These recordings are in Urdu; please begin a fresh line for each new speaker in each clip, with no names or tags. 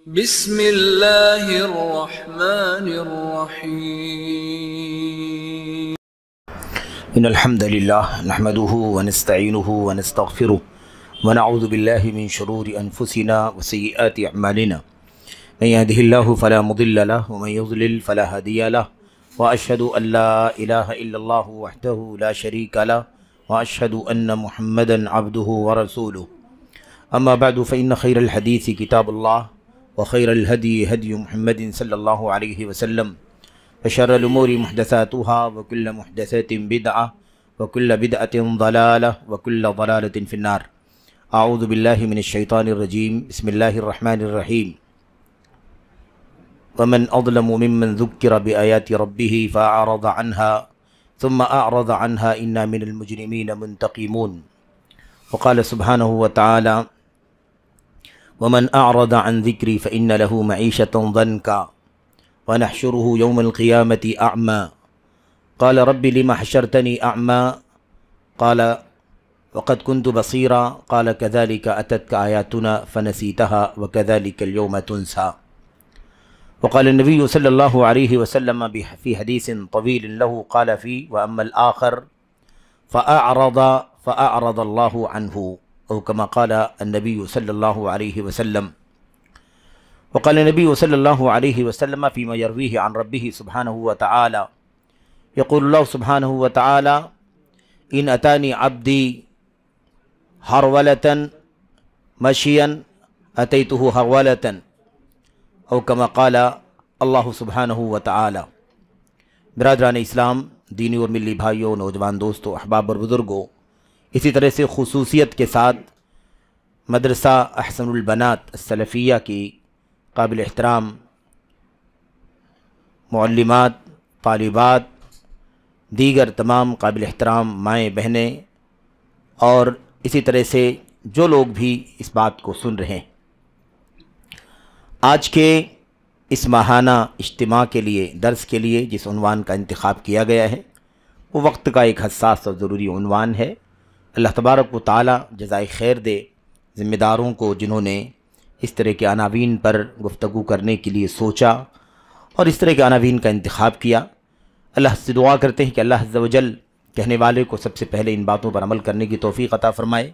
بسم اللہ الرحمن الرحیم
ان الحمد للہ نحمده ونستعینه ونستغفره ونعوذ باللہ من شرور انفسنا وسیئات اعمالنا من يهده الله فلا مضل له ومن يضلل فلا هادي له واشهد ان لا اله الا الله وحده لا شريك له واشهد ان محمدا عبده ورسوله اما بعد فان خير الحديث كتاب الله وخير الهدي هدي محمد صلى الله عليه وسلم وشر الأمور محدثاتها وكل محدثات بدعة وكل بدعة ضلالة وكل ضلالة في النار. أعوذ بالله من الشيطان الرجيم. بسم الله الرحمن الرحيم. ومن أظلم ممن ذكر بآيات ربه فأعرض عنها ثم أعرض عنها إنا من المجرمين منتقمون. وقال سبحانه وتعالى ومن أعرض عن ذكري فإن له معيشة ضنكا ونحشره يوم القيامة أعمى قال رب لما حشرتني أعمى قال وقد كنت بصيرا قال كذلك أتتك آياتنا فنسيتها وكذلك اليوم تنسى. وقال النبي صلى الله عليه وسلم في حديث طويل له قال فيه وأما الآخر فأعرض الله عنه أو كما قال النبي صلى الله عليه وسلم. وقال النبي صلى الله عليه وسلم فيما يرويه عن ربه سبحانه وتعالى يقول الله سبحانه وتعالى إن أتاني عبدي هرولة مشيا أتيته هرولة أو كما قال الله سبحانه وتعالى. برادران اسلام، دینی اور ملی بھائیوں، نوجوان دوستوں، احباب اور بزرگوں، اسی طرح سے خصوصیت کے ساتھ مدرسہ احسن البنات السلفیہ کی قابل احترام معلمات، طالبات، دیگر تمام قابل احترام مائیں بہنیں اور اسی طرح سے جو لوگ بھی اس بات کو سن رہے ہیں، آج کے اس ماہانہ اجتماع کے لیے، درس کے لیے جس عنوان کا انتخاب کیا گیا ہے وہ وقت کا ایک حساس اور ضروری عنوان ہے. اللہ تبارک و تعالی جزائے خیر دے ذمہ داروں کو جنہوں نے اس طرح کے عناوین پر گفتگو کرنے کے لیے سوچا اور اس طرح کے عناوین کا انتخاب کیا. اللہ سے دعا کرتے ہیں کہ اللہ عز و جل کہنے والے کو سب سے پہلے ان باتوں پر عمل کرنے کی توفیق عطا فرمائے.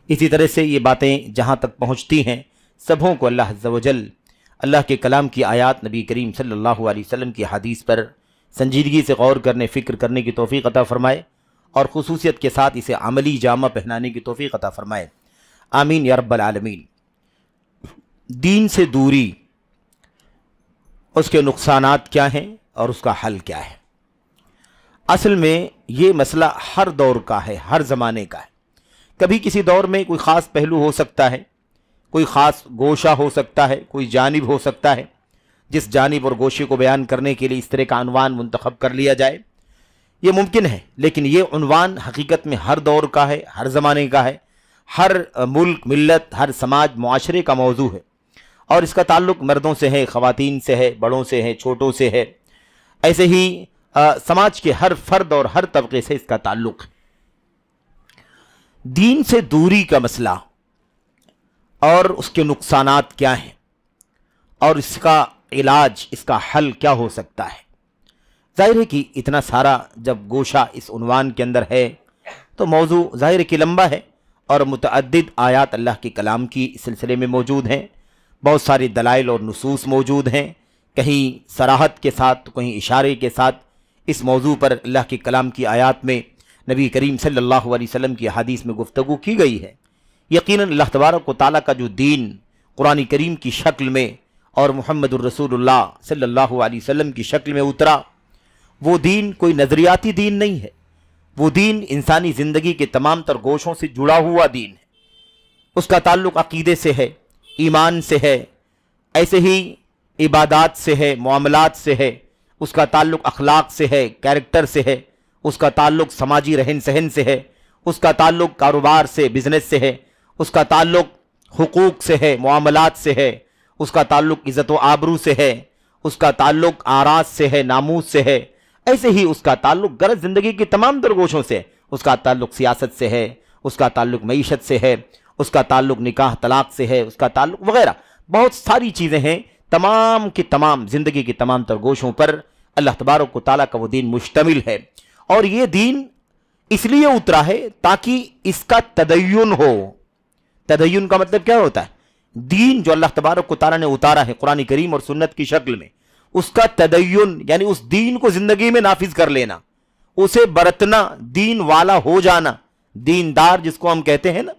اسی طرح سے یہ باتیں جہاں تک پہنچتی ہیں سبھوں کو اللہ عز و جل اللہ کے کلام کی آیات، نبی کریم صلی اللہ علیہ وسلم کی حدیث پر سنجیدگی سے غور کرنے، فکر کرنے کی توفیق عطا فرمائے اور خصوصیت کے ساتھ اسے عملی جامہ پہنانے کی توفیق عطا فرمائے. آمین یا رب العالمین. دین سے دوری، اس کے نقصانات کیا ہیں اور اس کا حل کیا ہے؟ اصل میں یہ مسئلہ ہر دور کا ہے، ہر زمانے کا ہے. کبھی کسی دور میں کوئی خاص پہلو ہو سکتا ہے، کوئی خاص گوشہ ہو سکتا ہے، کوئی جانب ہو سکتا ہے جس جانب اور گوشے کو بیان کرنے کے لیے اس طرح کا عنوان منتخب کر لیا جائے. یہ ممکن ہے، لیکن یہ عنوان حقیقت میں ہر دور کا ہے، ہر زمانے کا ہے، ہر ملک، ملت، ہر سماج، معاشرے کا موضوع ہے اور اس کا تعلق مردوں سے ہے، خواتین سے ہے، بڑوں سے ہے، چھوٹوں سے ہے. ایسے ہی سماج کے ہر فرد اور ہر طبقے سے اس کا تعلق ہے. دین سے دوری کا مسئلہ اور اس کے نقصانات کیا ہیں اور اس کا علاج، اس کا حل کیا ہو سکتا ہے؟ ظاہر ہے کہ اتنا سارا جب گوشہ اس عنوان کے اندر ہے تو موضوع ظاہر ہے کہ لمبا ہے اور متعدد آیات اللہ کے کلام کی اس سلسلے میں موجود ہیں. بہت ساری دلائل اور نصوص موجود ہیں، کہیں صراحت کے ساتھ، کہیں اشارے کے ساتھ اس موضوع پر اللہ کے کلام کی آیات میں نبی کریم صلی اللہ علیہ وسلم کی حدیث میں گفتگو کی گئی ہے. یقیناً اللہ تبارک و تعالیٰ کا جو دین قرآن کریم کی شکل میں اور محمد الرسول اللہ صلی اللہ علیہ وسلم کی شکل میں اترا، وہ دین کوئی نظریاتی دین نہیں ہے. وہ دین انسانی زندگی کے تمام تر گوشوں سے جڑا ہوا دین ہے. اس کا تعلق عقیدے سے ہے، ایمان سے ہے، ایسے ہی عبادات سے ہے، معاملات سے ہے، اس کا تعلق اخلاق سے ہے، کیریکٹر سے ہے، اس کا تعلق سماجی رہن سہن سے ہے، اس کا تعلق کاروبار سے، بزنس سے ہے، اس کا تعلق حقوق سے ہے، معاملات سے ہے، اس کا تعلق عزت و آبرو سے ہے، اس کا تعلق اعراض سے ہے، ناموس سے ہے. ایسے ہی اس کا تعلق غرض زندگی کی تمام تر گوشوں سے، اس کا تعلق سیاست سے ہے، اس کا تعلق معیشت سے ہے، اس کا تعلق نکاح طلاق سے ہے، اس کا تعلق وغیرہ بہت ساری چیزیں ہیں، تمام کی تمام زندگی کے تمام تر گوشوں پر اللہ تبارک و تعالیٰ کا وہ دین مشتمل ہے، اور یہ دین اس لیے اترا ہے تاکہ اس کا تدین ہو۔ تدین کا مطلب کیا ہوتا ہے؟ دین جو اللہ تبارک و تعالیٰ نے اتارا ہے قرآن کریم اور سنت کی شکل میں، اس کا تدین یعنی اس دین کو زندگی میں نافذ کر لینا، اسے برتنا، دین والا ہو جانا، دیندار جس کو ہم کہتے ہیں نا،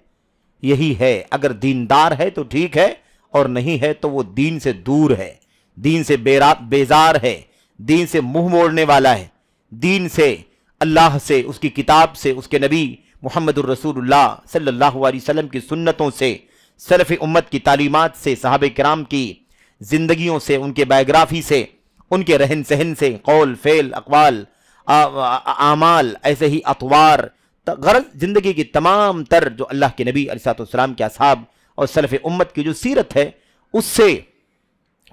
یہی ہے۔ اگر دیندار ہے تو ٹھیک ہے، اور نہیں ہے تو وہ دین سے دور ہے، دین سے بیزار ہے، دین سے منہ موڑنے والا ہے، دین سے، اللہ سے، اس کی کتاب سے، اس کے نبی محمد الرسول اللہ صلی اللہ علیہ وسلم کی سنتوں سے، سلف امت کی تعلیمات سے، صحابہ کرام کی زندگیوں سے، ان کے بایوگرافی سے، ان کے رہن سہن سے، قول، فعل، اقوال، اعمال، ایسے ہی اطوار، غرض زندگی کی تمام تر جو اللہ کے نبی علیہ السلام کے اصحاب اور سلف امت کی جو سیرت ہے، اس سے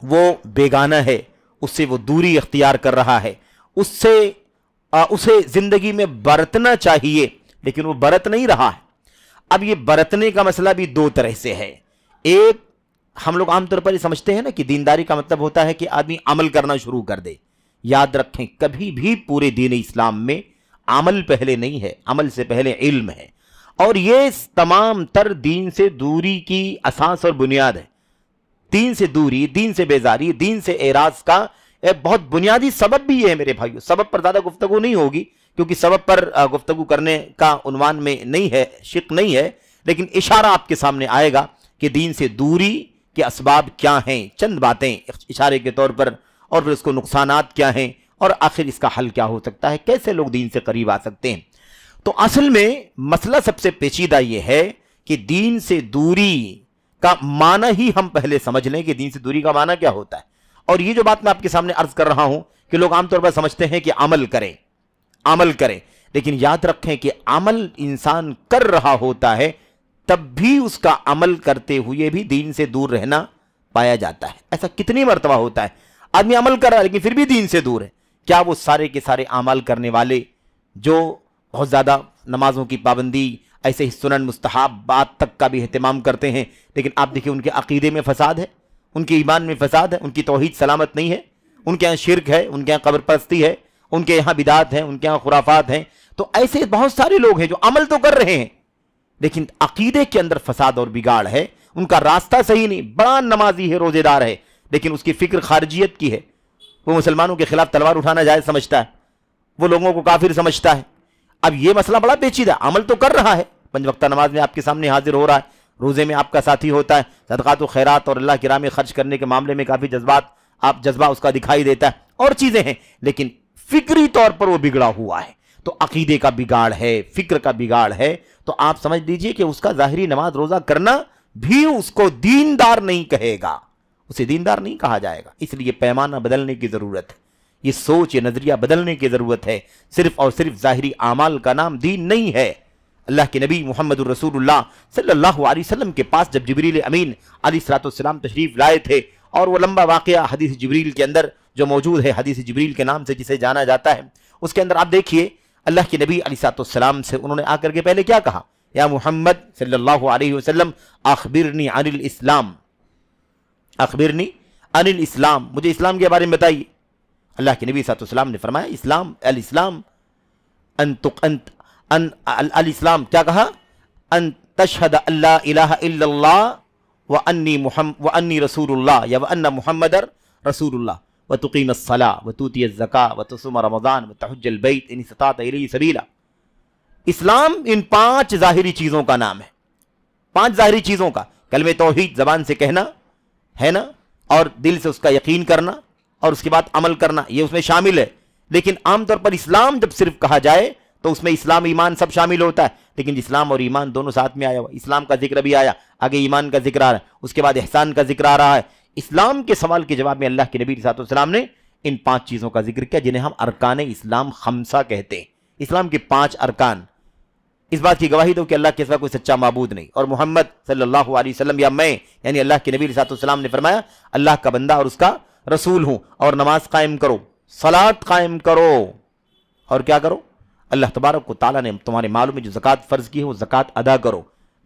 وہ بیگانہ ہے، اس سے وہ دوری اختیار کر رہا ہے، اسے زندگی میں برتنا چاہیے، لیکن وہ برت نہیں رہا ہے۔ اب یہ برتنے کا مسئلہ بھی دو طرح سے ہے۔ ایک، ہم لوگ عام طور پر یہ سمجھتے ہیں نا کہ دینداری کا مطلب ہوتا ہے کہ آدمی عمل کرنا شروع کر دے۔ یاد رکھیں، کبھی بھی پورے دین اسلام میں عمل پہلے نہیں ہے، عمل سے پہلے علم ہے، اور یہ تمام تر دین سے دوری کی اساس اور بنیاد ہے۔ دین سے دوری، دین سے بیزاری، دین سے اعراض کا ایک بہت بنیادی سبب بھی یہ ہے میرے بھائیو۔ سبب پر زیادہ گفتگو نہیں ہوگی کیونکہ سبب پر گفتگو کرنے کا عنوان میں نہیں ہے، شق نہیں ہے، لیکن اشارہ آپ کے سامنے آئے گا کہ دین سے دوری کے اسباب کیا ہیں، چند باتیں اشارے کے طور پر، اور پھر اس کو نقصانات کیا ہیں، اور آخر اس کا حل کیا ہو سکتا ہے، کیسے لوگ دین سے قریب آ سکتے ہیں۔ تو اصل میں مسئلہ سب سے پیچیدہ یہ ہے کہ دین سے دوری کا معنی ہی ہم پہلے سمجھ لیں کہ دین سے دوری کا معنی کیا ہوتا ہے۔ اور یہ جو بات میں آپ کے سامنے عرض کر رہا ہوں کہ لوگ عام طور پر سمجھتے ہیں کہ عمل کریں، لیکن یاد رکھیں کہ عمل انسان کر رہا ہوتا ہے، تب بھی اس کا عمل کرتے ہوئے بھی دین سے دور رہنا پایا جاتا ہے۔ ایسا کتنی مرتبہ ہوتا ہے آدمی عمل کر رہا ہے لیکن پھر بھی دین سے دور ہے۔ کیا وہ سارے کے سارے اعمال کرنے والے جو بہت زیادہ نمازوں کی پابندی، ایسے ہی سنن مستحبات تک کا بھی اہتمام کرتے ہیں، لیکن آپ دیکھیں ان کے عقیدے میں فساد ہے، ان کے ایمان میں فساد ہے، ان کی توحید سلامت نہیں ہے، ان کے یہاں شرک ہے، ان کے یہاں قبر پرستی ہے، ان کے یہاں بدعات ہیں، ان کے یہاں خرافات ہیں۔ تو ایسے بہت سارے لوگ ہیں جو عمل تو کر رہے ہیں لیکن عقیدے کے اندر فساد اور بگاڑ ہے، ان کا راستہ صحیح نہیں، بڑا نمازی ہے، روزے دار ہے، لیکن اس کی فکر خارجیت کی ہے، وہ مسلمانوں کے خلاف تلوار اٹھانا جائز سمجھتا ہے، وہ لوگوں کو کافر سمجھتا ہے۔ اب یہ مسئلہ بڑا پیچیدہ، عمل تو کر رہا ہے، 5 وقتہ نماز میں آپ کے سامنے حاضر ہو رہا ہے، روزے میں آپ کا ساتھی ہوتا ہے، صدقات و خیرات اور اللہ کی راہ میں خرچ کرنے کے معاملے میں کافی جذبہ اس کا دکھائی دیتا ہے، اور چیزیں ہیں، لیکن فکری طور پر وہ بگڑا ہوا ہے۔ تو عقیدے کا بگاڑ ہے، فکر کا بگاڑ ہے، تو آپ سمجھ لیجئے کہ اس کا ظاہری نماز روزہ کرنا بھی اس کو دیندار نہیں کہے گا، اسے دیندار نہیں کہا جائے گا۔ اس لیے پیمانہ بدلنے کی ضرورت ہے، یہ سوچ، یہ نظریہ بدلنے کی ضرورت ہے۔ صرف اور صرف ظاہری اعمال کا نام دین نہیں ہے۔ اللہ کے نبی محمد الرسول اللہ صلی اللہ علیہ وسلم کے پاس جب جبریل امین علیہ السلام تشریف لائے تھے، اور وہ لمبا واقعہ حدیث جبریل کے اندر جو موجود ہے، حدیث جبریل کے نام سے جسے جانا جاتا ہے، اس کے اندر آپ دیکھیے اللہ کے نبی علیہ السلام سے انہوں نے آ کر کے پہلے کیا کہا؟ یا محمد صلی اللہ علیہ وسلم اخبرنی عن الاسلام، اخبرنی عن الاسلام، مجھے اسلام کے بارے میں بتائیے۔ اللہ کے نبی صلی اللہ علیہ وسلم نے فرمایا الاسلام الاسلام کیا کہا؟ ان تشہد ان لا الہ الا اللہ وانی رسول اللہ، یا وان محمد رسول اللہ، وتقیم الصلاۃ وتؤتی الزکاۃ وتصوم رمضان وتحج البیت ان استطعت الیہ سبیلا۔ اسلام ان 5 ظاہری چیزوں کا نام ہے، 5 ظاہری چیزوں کا، کلمہ توحید زبان سے کہنا ہے نا، اور دل سے اس کا یقین کرنا، اور اس کے بعد عمل کرنا، یہ اس میں شامل ہے۔ لیکن عام طور پر اسلام جب صرف کہا جائے تو اس میں اسلام ایمان سب شامل ہوتا ہے، لیکن اسلام اور ایمان دونوں ساتھ میں آیا ہوا، اسلام کا ذکر بھی آیا، آگے ایمان کا ذکر آ رہا ہے، اس کے بعد احسان کا ذکر آ رہا ہے۔ اسلام کے سوال کے جواب میں اللہ کے نبی صلی اللہ علیہ وسلم نے ان 5 چیزوں کا ذکر کیا جنہیں ہم ارکان اسلام 5 کہتے ہیں۔ اسلام کے 5 ارکان، اس بات کی گواہی دو کہ اللہ کے سوا کوئی سچا معبود نہیں، اور محمد صلی اللہ علیہ وسلم یا میں یعنی اللہ کے نبی صلی اللہ علیہ وسلم نے فرمایا اللہ کا بندہ اور اس کا رسول ہوں، اور نماز قائم کرو، صلاۃ قائم کرو، اور کیا کرو؟ اللہ تبارک و تعالیٰ نے تمہارے مالوں میں جو زکوٰۃ فرض کی ہے وہ زکوٰۃ ادا کرو۔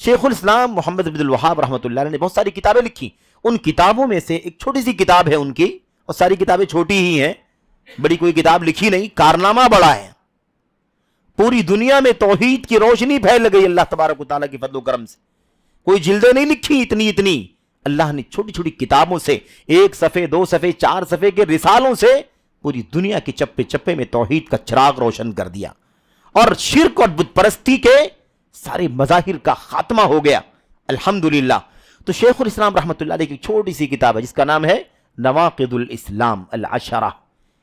شیخ الاسلام محمد بن عبدالوہاب رحمۃ اللہ علیہ نے بہت ساری کتابیں لکھی. ان کتابوں میں سے ایک چھوٹی سی کتاب ہے ان کی، اور ساری کتابیں چھوٹی ہی ہیں، بڑی کوئی کتاب لکھی نہیں، کارنامہ بڑا ہے. پوری دنیا میں توحید کی روشنی پھیل گئی اللہ تبارک و تعالیٰ کی فضل و کرم سے. کوئی جلدیں نہیں لکھی اتنی، اللہ نے چھوٹی چھوٹی کتابوں سے 1 صفحے 2 صفحے 4 صفحے کے رسالوں سے پوری دنیا کے چپے چپے میں توحید کا چراغ روشن کر دیا، اور شرک اور بت پرستی کے سارے مظاہر کا خاتمہ ہو گیا الحمدللہ. تو شیخ الاسلام رحمۃ اللہ علیہ کی چھوٹی سی کتاب ہے جس کا نام ہے نواقض الاسلام العشرہ،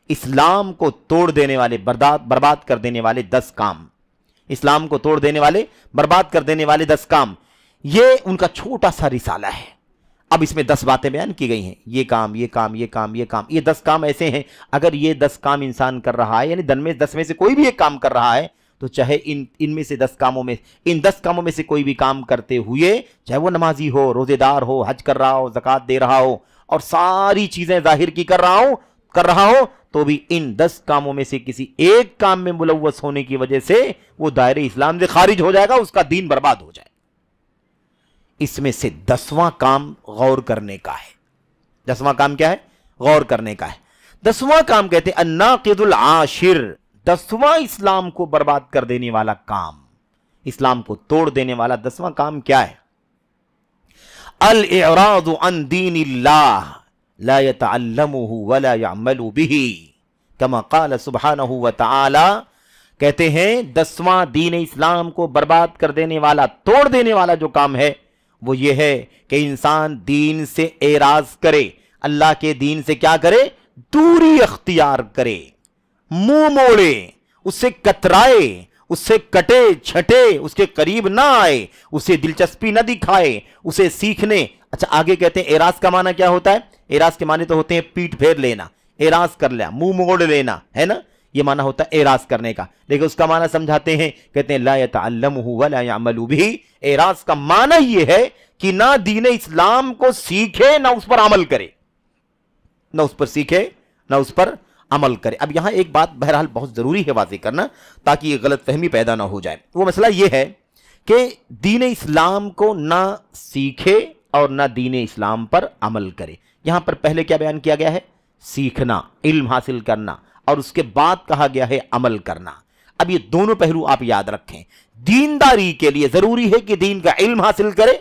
اسلام کو توڑ دینے والے، برباد کر دینے والے 10 کام. اسلام کو توڑ دینے والے، برباد کر دینے والے 10 کام. یہ ان کا چھوٹا سا رسالہ ہے. اب اس میں 10 باتیں بیان کی گئی ہیں، یہ کام یہ کام یہ کام یہ کام. یہ 10 کام ایسے ہیں، اگر یہ 10 کام انسان کر رہا ہے، یعنی 10 میں سے کوئی بھی ایک کام کر رہا ہے، تو چاہے ان میں سے 10 کاموں میں، ان 10 کاموں میں سے کوئی بھی کام کرتے ہوئے، چاہے وہ نمازی ہو، روزے دار ہو، حج کر رہا ہو، زکوٰۃ دے رہا ہو، اور ساری چیزیں ظاہر کی کر رہا ہو، تو بھی ان 10 کاموں میں سے کسی ایک کام میں ملوث ہونے کی وجہ سے وہ دائرے اسلام سے خارج ہو جائے گا، اس کا دین برباد ہو جائے. اس میں سے 10واں کام غور کرنے کا ہے. 10واں کام کیا ہے؟ غور کرنے کا ہے. 10واں کام کہتے ہیں الناقض العاشر، 10واں اسلام کو برباد کر دینے والا کام، اسلام کو توڑ دینے والا 10واں کام کیا ہے؟ الاعراض عن دین اللہ لا يتعلمه ولا يعمل به كما قال سبحانہ وتعالی. کہتے ہیں 10واں دین اسلام کو برباد کر دینے والا، توڑ دینے والا جو کام ہے وہ یہ ہے کہ انسان دین سے اعراض کرے، اللہ کے دین سے کیا کرے؟ دوری اختیار کرے، منہ موڑے، اس سے کترائے، اس سے کٹے چھٹے، اس کے قریب نہ آئے، اسے دلچسپی نہ دکھائے، اسے سیکھنے. اچھا آگے کہتے ہیں اعراض کا معنی کیا ہوتا ہے؟ اعراض کے معنی تو ہوتے ہیں پیٹ پھیر لینا، اعراض کر لیا، منہ موڑ لینا، ہے نا، یہ معنی ہوتا ہے اعراض کرنے کا. لیکن اس کا معنی سمجھاتے ہیں، کہتے ہیں لا يتعلمه ولا يعمل به. اعراض کا معنی یہ ہے کہ نہ دین اسلام کو سیکھے نہ اس پر عمل کرے، نہ اس پر سیکھے نہ اس پر عمل کرے. اب یہاں ایک بات بہرحال بہت ضروری ہے واضح کرنا تاکہ یہ غلط فہمی پیدا نہ ہو جائے. وہ مسئلہ یہ ہے کہ دین اسلام کو نہ سیکھے اور نہ دین اسلام پر عمل کرے. یہاں پر پہلے کیا بیان کیا گیا ہے؟ سیکھنا، علم حاصل کرنا، اور اس کے بعد کہا گیا ہے عمل کرنا. اب یہ دونوں پہلو آپ یاد رکھیں. دینداری کے لیے ضروری ہے کہ دین کا علم حاصل کرے،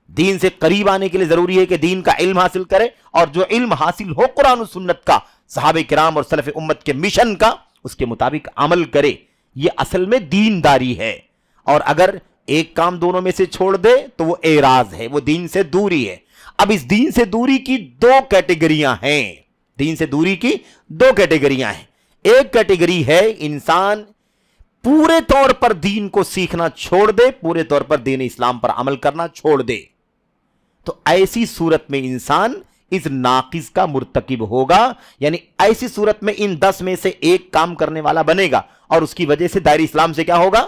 دین سے قریب آنے کے لیے ضروری ہے کہ دین کا علم حاصل کرے، اور جو علم حاصل ہو قرآن و سنت کا، صحابہ کرام اور سلف امت کے مشن کا، اس کے مطابق عمل کرے. یہ اصل میں دینداری ہے. اور اگر ایک کام دونوں میں سے چھوڑ دے تو وہ اعراض ہے، وہ دین سے دوری ہے. اب اس دین سے دوری کی 2 کیٹیگریاں ہیں. دین سے دوری کی 2 کیٹیگریاں ہیں. ایک کیٹیگری ہے انسان پورے طور پر دین کو سیکھنا چھوڑ دے، پورے طور پر دین اسلام پر عمل کرنا چھوڑ دے. تو ایسی صورت میں انسان اس ناقص کا مرتکب ہوگا، یعنی ایسی صورت میں ان 10 میں سے ایک کام کرنے والا بنے گا، اور اس کی وجہ سے دائرہ اسلام سے کیا ہوگا؟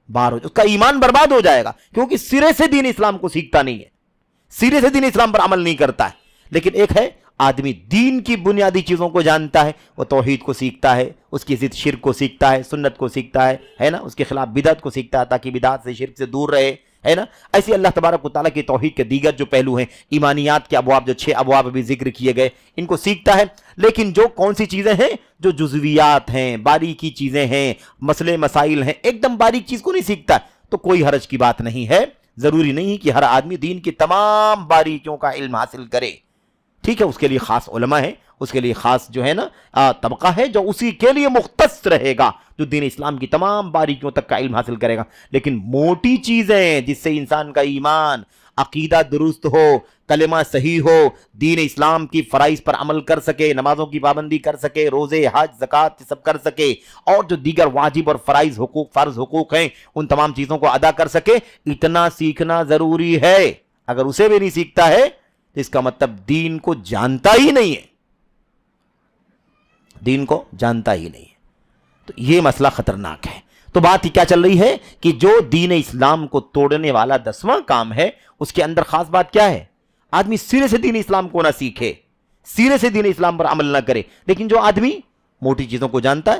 باہر ہو جائے، اس کا ایمان برباد ہو جائے گا، کیونکہ سرے سے دین اسلام کو سیکھتا نہیں ہے، سرے سے دین اسلام پر عمل نہیں کرتا ہے. لیکن ایک ہے آدمی دین کی بنیادی چیزوں کو جانتا ہے، وہ توحید کو سیکھتا ہے، اس کی ضد شرک کو سیکھتا ہے، سنت کو سیکھتا ہے نا، اس کے خلاف بدعت کو سیکھتا ہے تاکہ بدعت سے شرک سے دور رہے، ہے نا. ایسی اللہ تبارک و تعالیٰ کی توحید کے دیگر جو پہلو ہیں، ایمانیات کے ابواب، جو 6 ابواب بھی ذکر کیے گئے، ان کو سیکھتا ہے. لیکن جو کون سی چیزیں ہیں جو جزویات ہیں، باریکی چیزیں ہیں، مسئلے مسائل ہیں، ایک دم باریک چیز کو نہیں سیکھتا، تو کوئی حرج کی بات نہیں ہے. ضروری نہیں کہ ہر آدمی دین کی تمام باریکیوں کا علم حاصل کرے. ٹھیک ہے، اس کے لیے خاص علماء ہیں، اس کے لیے خاص جو ہے نا طبقہ ہے جو اسی کے لیے مختص رہے گا، جو دین اسلام کی تمام باریکیوں تک کا علم حاصل کرے گا. لیکن موٹی چیزیں جس سے انسان کا ایمان، عقیدہ درست ہو، کلمہ صحیح ہو، دین اسلام کی فرائض پر عمل کر سکے، نمازوں کی پابندی کر سکے، روزے، حج، زکوٰۃ سب کر سکے، اور جو دیگر واجب اور فرائض حقوق ہیں ان تمام چیزوں کو ادا کر سکے، اتنا سیکھنا ضروری ہے. اگر اسے بھی نہیں سیکھتا ہے تو اس کا مطلب دین کو جانتا ہی نہیں ہے، دین کو جانتا ہی نہیں ہے. تو یہ مسئلہ خطرناک ہے. تو بات ہی کیا چل رہی ہے کہ جو دین اسلام کو توڑنے والا 10واں کام ہے، اس کے اندر خاص بات کیا ہے؟ آدمی سرے سے دین اسلام کو نہ سیکھے، سرے سے دین اسلام پر عمل نہ کرے. لیکن جو آدمی موٹی چیزوں کو جانتا ہے،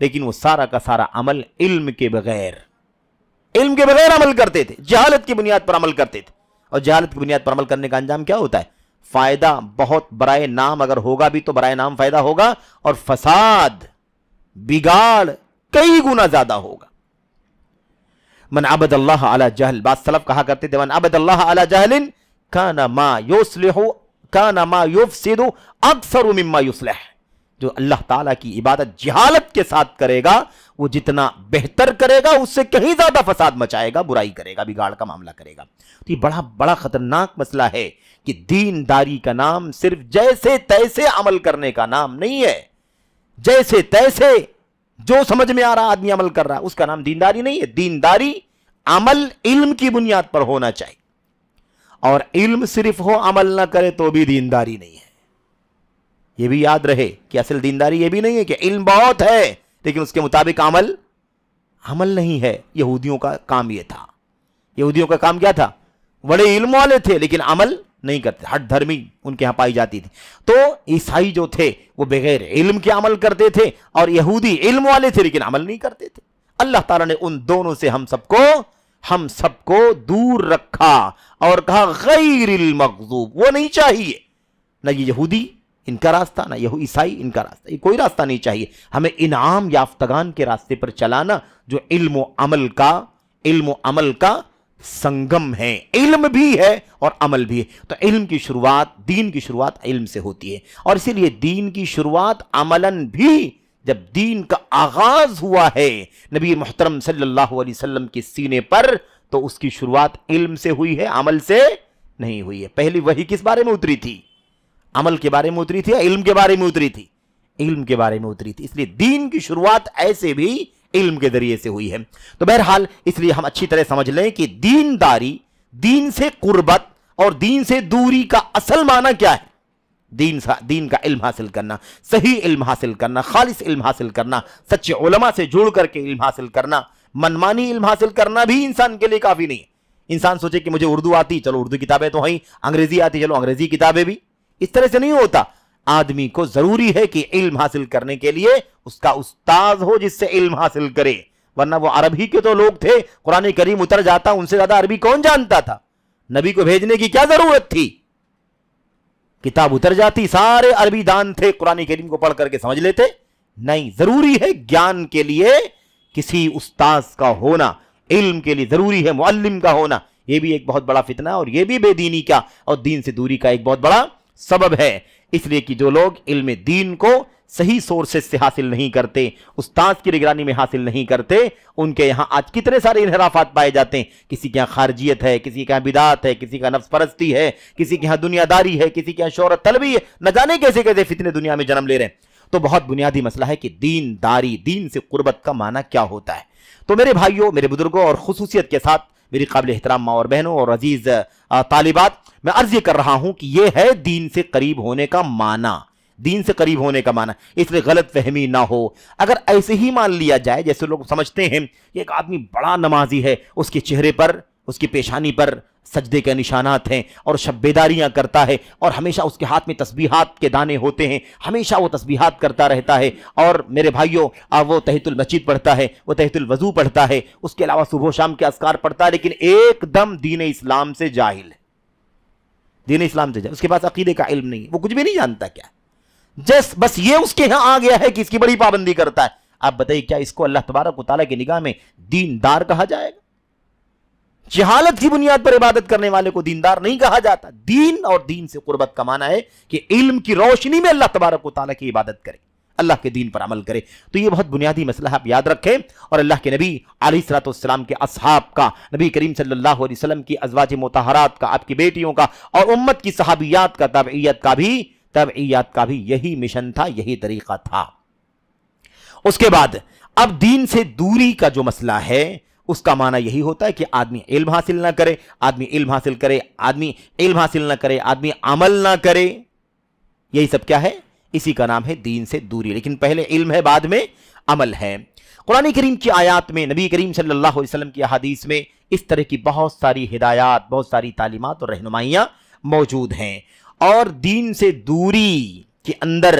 لیکن وہ سارا کا سارا عمل علم کے بغیر عمل کرتے تھے، جہالت کی بنیاد پر عمل کرتے تھے. اور جہالت کی بنیاد پر عمل کرنے کا انجام کیا ہوتا ہے؟ فائدہ بہت برائے نام اگر ہوگا بھی تو برائے نام فائدہ ہوگا، اور فساد، بگاڑ کئی گنا زیادہ ہوگا. من عبد اللہ علی جہل، بعض سلف کہا کرتے تھے من عبد اللہ علی جہل کان ما یصلح کان ما یفسد اکثر مما یصلح. جو اللہ تعالیٰ کی عبادت جہالت کے ساتھ کرے گا وہ جتنا بہتر کرے گا اس سے کہیں زیادہ فساد مچائے گا، برائی کرے گا، بگاڑ کا معاملہ کرے گا. تو یہ بڑا بڑا خطرناک مسئلہ ہے کہ دینداری کا نام صرف جیسے تیسے عمل کرنے کا نام نہیں ہے. جیسے تیسے جو سمجھ میں آ رہا آدمی عمل کر رہا ہے اس کا نام دینداری نہیں ہے. دینداری عمل علم کی بنیاد پر ہونا چاہیے، اور علم صرف ہو عمل نہ کرے تو بھی دینداری نہیں ہے. یہ بھی یاد رہے کہ اصل دینداری یہ بھی نہیں ہے کہ علم بہت ہے لیکن اس کے مطابق عمل نہیں ہے. یہودیوں کا کام یہ تھا. یہودیوں کا کام کیا تھا؟ بڑے علم والے تھے لیکن عمل نہیں کرتے، ہٹ دھرمی ان کے ہاں پائی جاتی تھی. تو عیسائی جو تھے وہ بغیر علم کے عمل کرتے تھے، اور یہودی علم والے تھے لیکن عمل نہیں کرتے تھے. اللہ تعالیٰ نے ان دونوں سے ہم سب کو دور رکھا اور کہا غیر المغضوب. وہ نہیں چاہیے، نہ یہ یہودی ان کا راستہ، نہ یہ عیسائی ان کا راستہ. یہ کوئی راستہ نہیں چاہیے. ہمیں انعام یافتگان کے راستے پر چلانا جو علم و عمل کا سنگم ہے. علم بھی ہے اور عمل بھی ہے. تو علم کی شروعات، دین کی شروعات علم سے ہوتی ہے، اور اسی لیے دین کی شروعات عملاً بھی جب دین کا آغاز ہوا ہے نبی محترم صلی اللہ علیہ وسلم کے سینے پر، تو اس کی شروعات علم سے ہوئی ہے، عمل سے نہیں ہوئی ہے. پہلی وحی کس بارے میں اتری تھی؟ عمل کے بارے میں اتری تھی یا علم کے بارے میں اتری تھی؟ علم کے بارے میں اتری تھی. اس لیے دین کی شروعات ایسے بھی علم کے ذریعے سے ہوئی ہے. تو بہرحال اس لیے ہم اچھی طرح سمجھ لیں کہ دینداری، دین سے قربت اور دین سے دوری کا اصل معنی کیا ہے؟ دین کا علم حاصل کرنا، صحیح علم حاصل کرنا، خالص علم حاصل کرنا، سچے علماء سے جڑ کر کے علم حاصل کرنا. منمانی علم حاصل کرنا بھی انسان کے لیے کافی نہیں ہے. انسان سوچے کہ مجھے اردو آتی، چلو اردو کتابیں تو ہیں، انگریزی آتی، چلو انگریزی کتابیں بھی. اس طرح سے نہیں ہوتا. آدمی کو ضروری ہے کہ علم حاصل کرنے کے لیے اس کا استاذ ہو جس سے علم حاصل کرے، ورنہ وہ عرب ہی کے تو لوگ تھے. قرآن کریم اتر جاتا، ان سے زیادہ عربی کون جانتا تھا؟ نبی کو بھیجنے کی کیا ضرورت تھی؟ کتاب اتر جاتی، سارے عربی دان تھے، قرآن کریم کو پڑھ کر کے سمجھ لیتے. نہیں، ضروری ہے گیان کے لیے کسی استاذ کا ہونا، علم کے لیے ضروری ہے معلم کا ہونا. یہ بھی ایک بہت بڑا فتنہ اور یہ بھی بے دینی کا اور دین سے دوری کا ایک بہت بڑا سبب ہے. اس لیے کہ جو لوگ علم دین کو صحیح سورسز سے حاصل نہیں کرتے، استاذ کی نگرانی میں حاصل نہیں کرتے، ان کے یہاں آج کتنے سارے انحرافات پائے جاتے ہیں. کسی کے یہاں خارجیت ہے، کسی کے یہاں بدعت ہے، کسی کا نفس پرستی ہے، کسی کے یہاں دنیا داری ہے، کسی کے یہاں شہرت طلبی ہے، نہ جانے کیسے کیسے فتنے دنیا میں جنم لے رہے ہیں. تو بہت بنیادی مسئلہ ہے کہ دینداری، دین سے قربت کا معنی کیا ہوتا ہے. تو میرے بھائیوں، میرے بزرگوں، اور خصوصیت کے ساتھ میری قابل احترام ماں اور بہنوں اور عزیز طالبات، میں عرض یہ کر رہا ہوں کہ یہ ہے دین سے قریب ہونے کا معنی. دین سے قریب ہونے کا معنی، اس لیے غلط فہمی نہ ہو. اگر ایسے ہی مان لیا جائے جیسے لوگ سمجھتے ہیں کہ ایک آدمی بڑا نمازی ہے، اس کے چہرے پر، اس کی پیشانی پر سجدے کے نشانات ہیں اور شب بیداریاں کرتا ہے اور ہمیشہ اس کے ہاتھ میں تسبیحات کے دانے ہوتے ہیں، ہمیشہ وہ تسبیحات کرتا رہتا ہے، اور میرے بھائیوں وہ تحیۃ المسجد پڑھتا ہے، وہ تحیۃ الوضو پڑھتا ہے، اس کے علاوہ صبح و شام کے اذکار پڑھتا ہے، لیکن ایک دم دین اسلام سے جاہل ہے. دین اسلام سے جاہل، اس کے پاس عقیدے کا علم نہیں ہے، وہ کچھ بھی نہیں جانتا. کیا بس یہ اس کے ہاں آ گیا ہے کہ اس کی بڑی پابندی کرتا ہے. آپ بتائیے کیا اس کو اللہ تبارک و تعالیٰ کی نگاہ میں دیندار کہا جائے گا؟ جہالت کی بنیاد پر عبادت کرنے والے کو دیندار نہیں کہا جاتا. دین اور دین سے قربت کا معنی ہے کہ علم کی روشنی میں اللہ تبارک و تعالیٰ کی عبادت کرے، اللہ کے دین پر عمل کرے. تو یہ بہت بنیادی مسئلہ آپ یاد رکھیں. اور اللہ کے نبی علیہ الصلوۃ والسلام کے اصحاب کا، نبی کریم صلی اللہ علیہ وسلم کی ازواج مطہرات کا، آپ کی بیٹیوں کا، اور امت کی صحابیات کا، تابعیات کا بھی یہی مشن تھا، یہی طریقہ تھا. اس کے بعد اب دین سے دوری کا جو مسئلہ ہے اس کا معنی یہی ہوتا ہے کہ آدمی علم حاصل نہ کرے، آدمی علم حاصل کرے، آدمی علم حاصل نہ کرے، آدمی عمل نہ کرے. یہی سب کیا ہے؟ اسی کا نام ہے دین سے دوری. لیکن پہلے علم ہے، بعد میں عمل ہے. قرآن کریم کی آیات میں، نبی کریم صلی اللہ علیہ وسلم کی احادیث میں اس طرح کی بہت ساری ہدایات، بہت ساری تعلیمات اور رہنمائیاں موجود ہیں. اور دین سے دوری کے اندر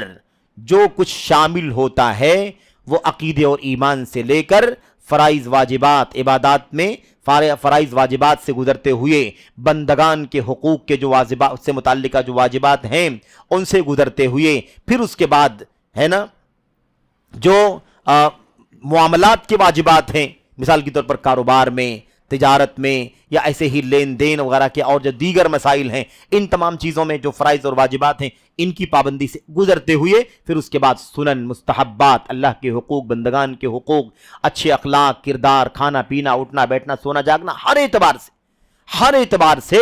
جو کچھ شامل ہوتا ہے وہ عقیدے اور ایمان سے لے کر فرائض واجبات عبادات میں فرائض واجبات سے گزرتے ہوئے بندگان کے حقوق کے جو واجبات سے متعلقہ جو واجبات ہیں ان سے گزرتے ہوئے پھر اس کے بعد ہے نا جو معاملات کے واجبات ہیں، مثال کے طور پر کاروبار میں، تجارت میں، یا ایسے ہی لین دین وغیرہ کے اور جو دیگر مسائل ہیں، ان تمام چیزوں میں جو فرائض اور واجبات ہیں ان کی پابندی سے گزرتے ہوئے پھر اس کے بعد سنن، مستحبات، اللہ کے حقوق، بندگان کے حقوق، اچھے اخلاق، کردار، کھانا پینا، اٹھنا بیٹھنا، سونا جاگنا، ہر اعتبار سے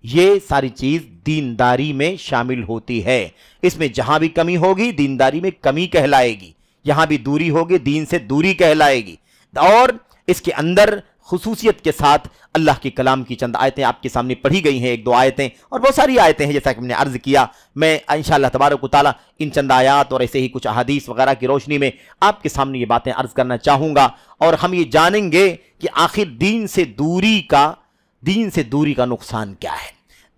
یہ ساری چیز دینداری میں شامل ہوتی ہے۔ اس میں جہاں بھی کمی ہوگی دینداری میں کمی کہلائے گی، یہاں بھی دوری ہوگی دین سے دوری کہلائے گی۔ اور اس کے اندر خصوصیت کے ساتھ اللہ کے کلام کی چند آیتیں آپ کے سامنے پڑھی گئی ہیں، ایک دو آیتیں اور بہت ساری آیتیں ہیں جیسا کہ ہم نے عرض کیا۔ میں انشاءاللہ تبارک و تعالیٰ ان چند آیات اور ایسے ہی کچھ احادیث وغیرہ کی روشنی میں آپ کے سامنے یہ باتیں عرض کرنا چاہوں گا، اور ہم یہ جانیں گے کہ آخر دین سے دوری کا نقصان کیا ہے۔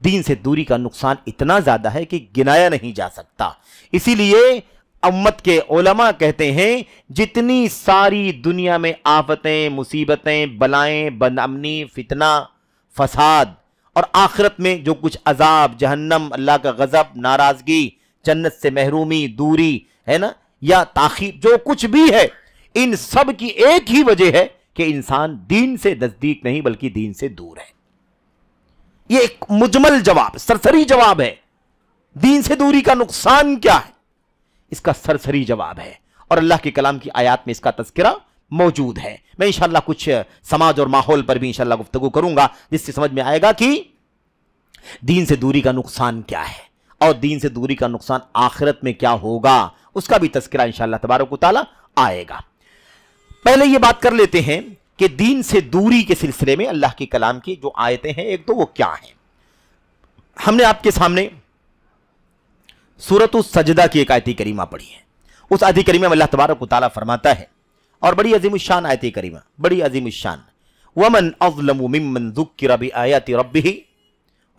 دین سے دوری کا نقصان اتنا زیادہ ہے کہ گنایا نہیں جا سکتا۔ اسی لیے امت کے علماء کہتے ہیں جتنی ساری دنیا میں آفتیں، مصیبتیں، بلائیں، بد امنی، فتنہ، فساد، اور آخرت میں جو کچھ عذاب، جہنم، اللہ کا غضب، ناراضگی، جنت سے محرومی، دوری ہے نا، یا تاخیر، جو کچھ بھی ہے، ان سب کی ایک ہی وجہ ہے کہ انسان دین سے نزدیک نہیں بلکہ دین سے دور ہے۔ یہ ایک مجمل جواب، سرسری جواب ہے۔ دین سے دوری کا نقصان کیا ہے، اس کا سرسری جواب ہے، اور اللہ کے کلام کی آیات میں اس کا تذکرہ موجود ہے۔ میں انشاءاللہ کچھ سماج اور ماحول پر بھی انشاءاللہ گفتگو کروں گا جس سے سمجھ میں آئے گا کہ دین سے دوری کا نقصان کیا ہے، اور دین سے دوری کا نقصان آخرت میں کیا ہوگا، اس کا بھی تذکرہ انشاءاللہ تبارک و تعالیٰ آئے گا۔ پہلے یہ بات کر لیتے ہیں کہ دین سے دوری کے سلسلے میں اللہ کے کلام کی جو آیتیں ہیں ایک تو وہ کیا ہیں۔ ہم نے آپ کے سامنے سورۃ السجدہ کی ایک آیت کریمہ پڑھی ہے۔ اس آیت کریمہ میں اللہ تبارک و تعالیٰ فرماتا ہے، اور بڑی عظیم الشان آیت کریمہ، بڑی عظیم الشان، وَمَنْ أَظْلَمُ مِمَّنْ ذُكِّرَ بِآيَاتِ رَبِّهِ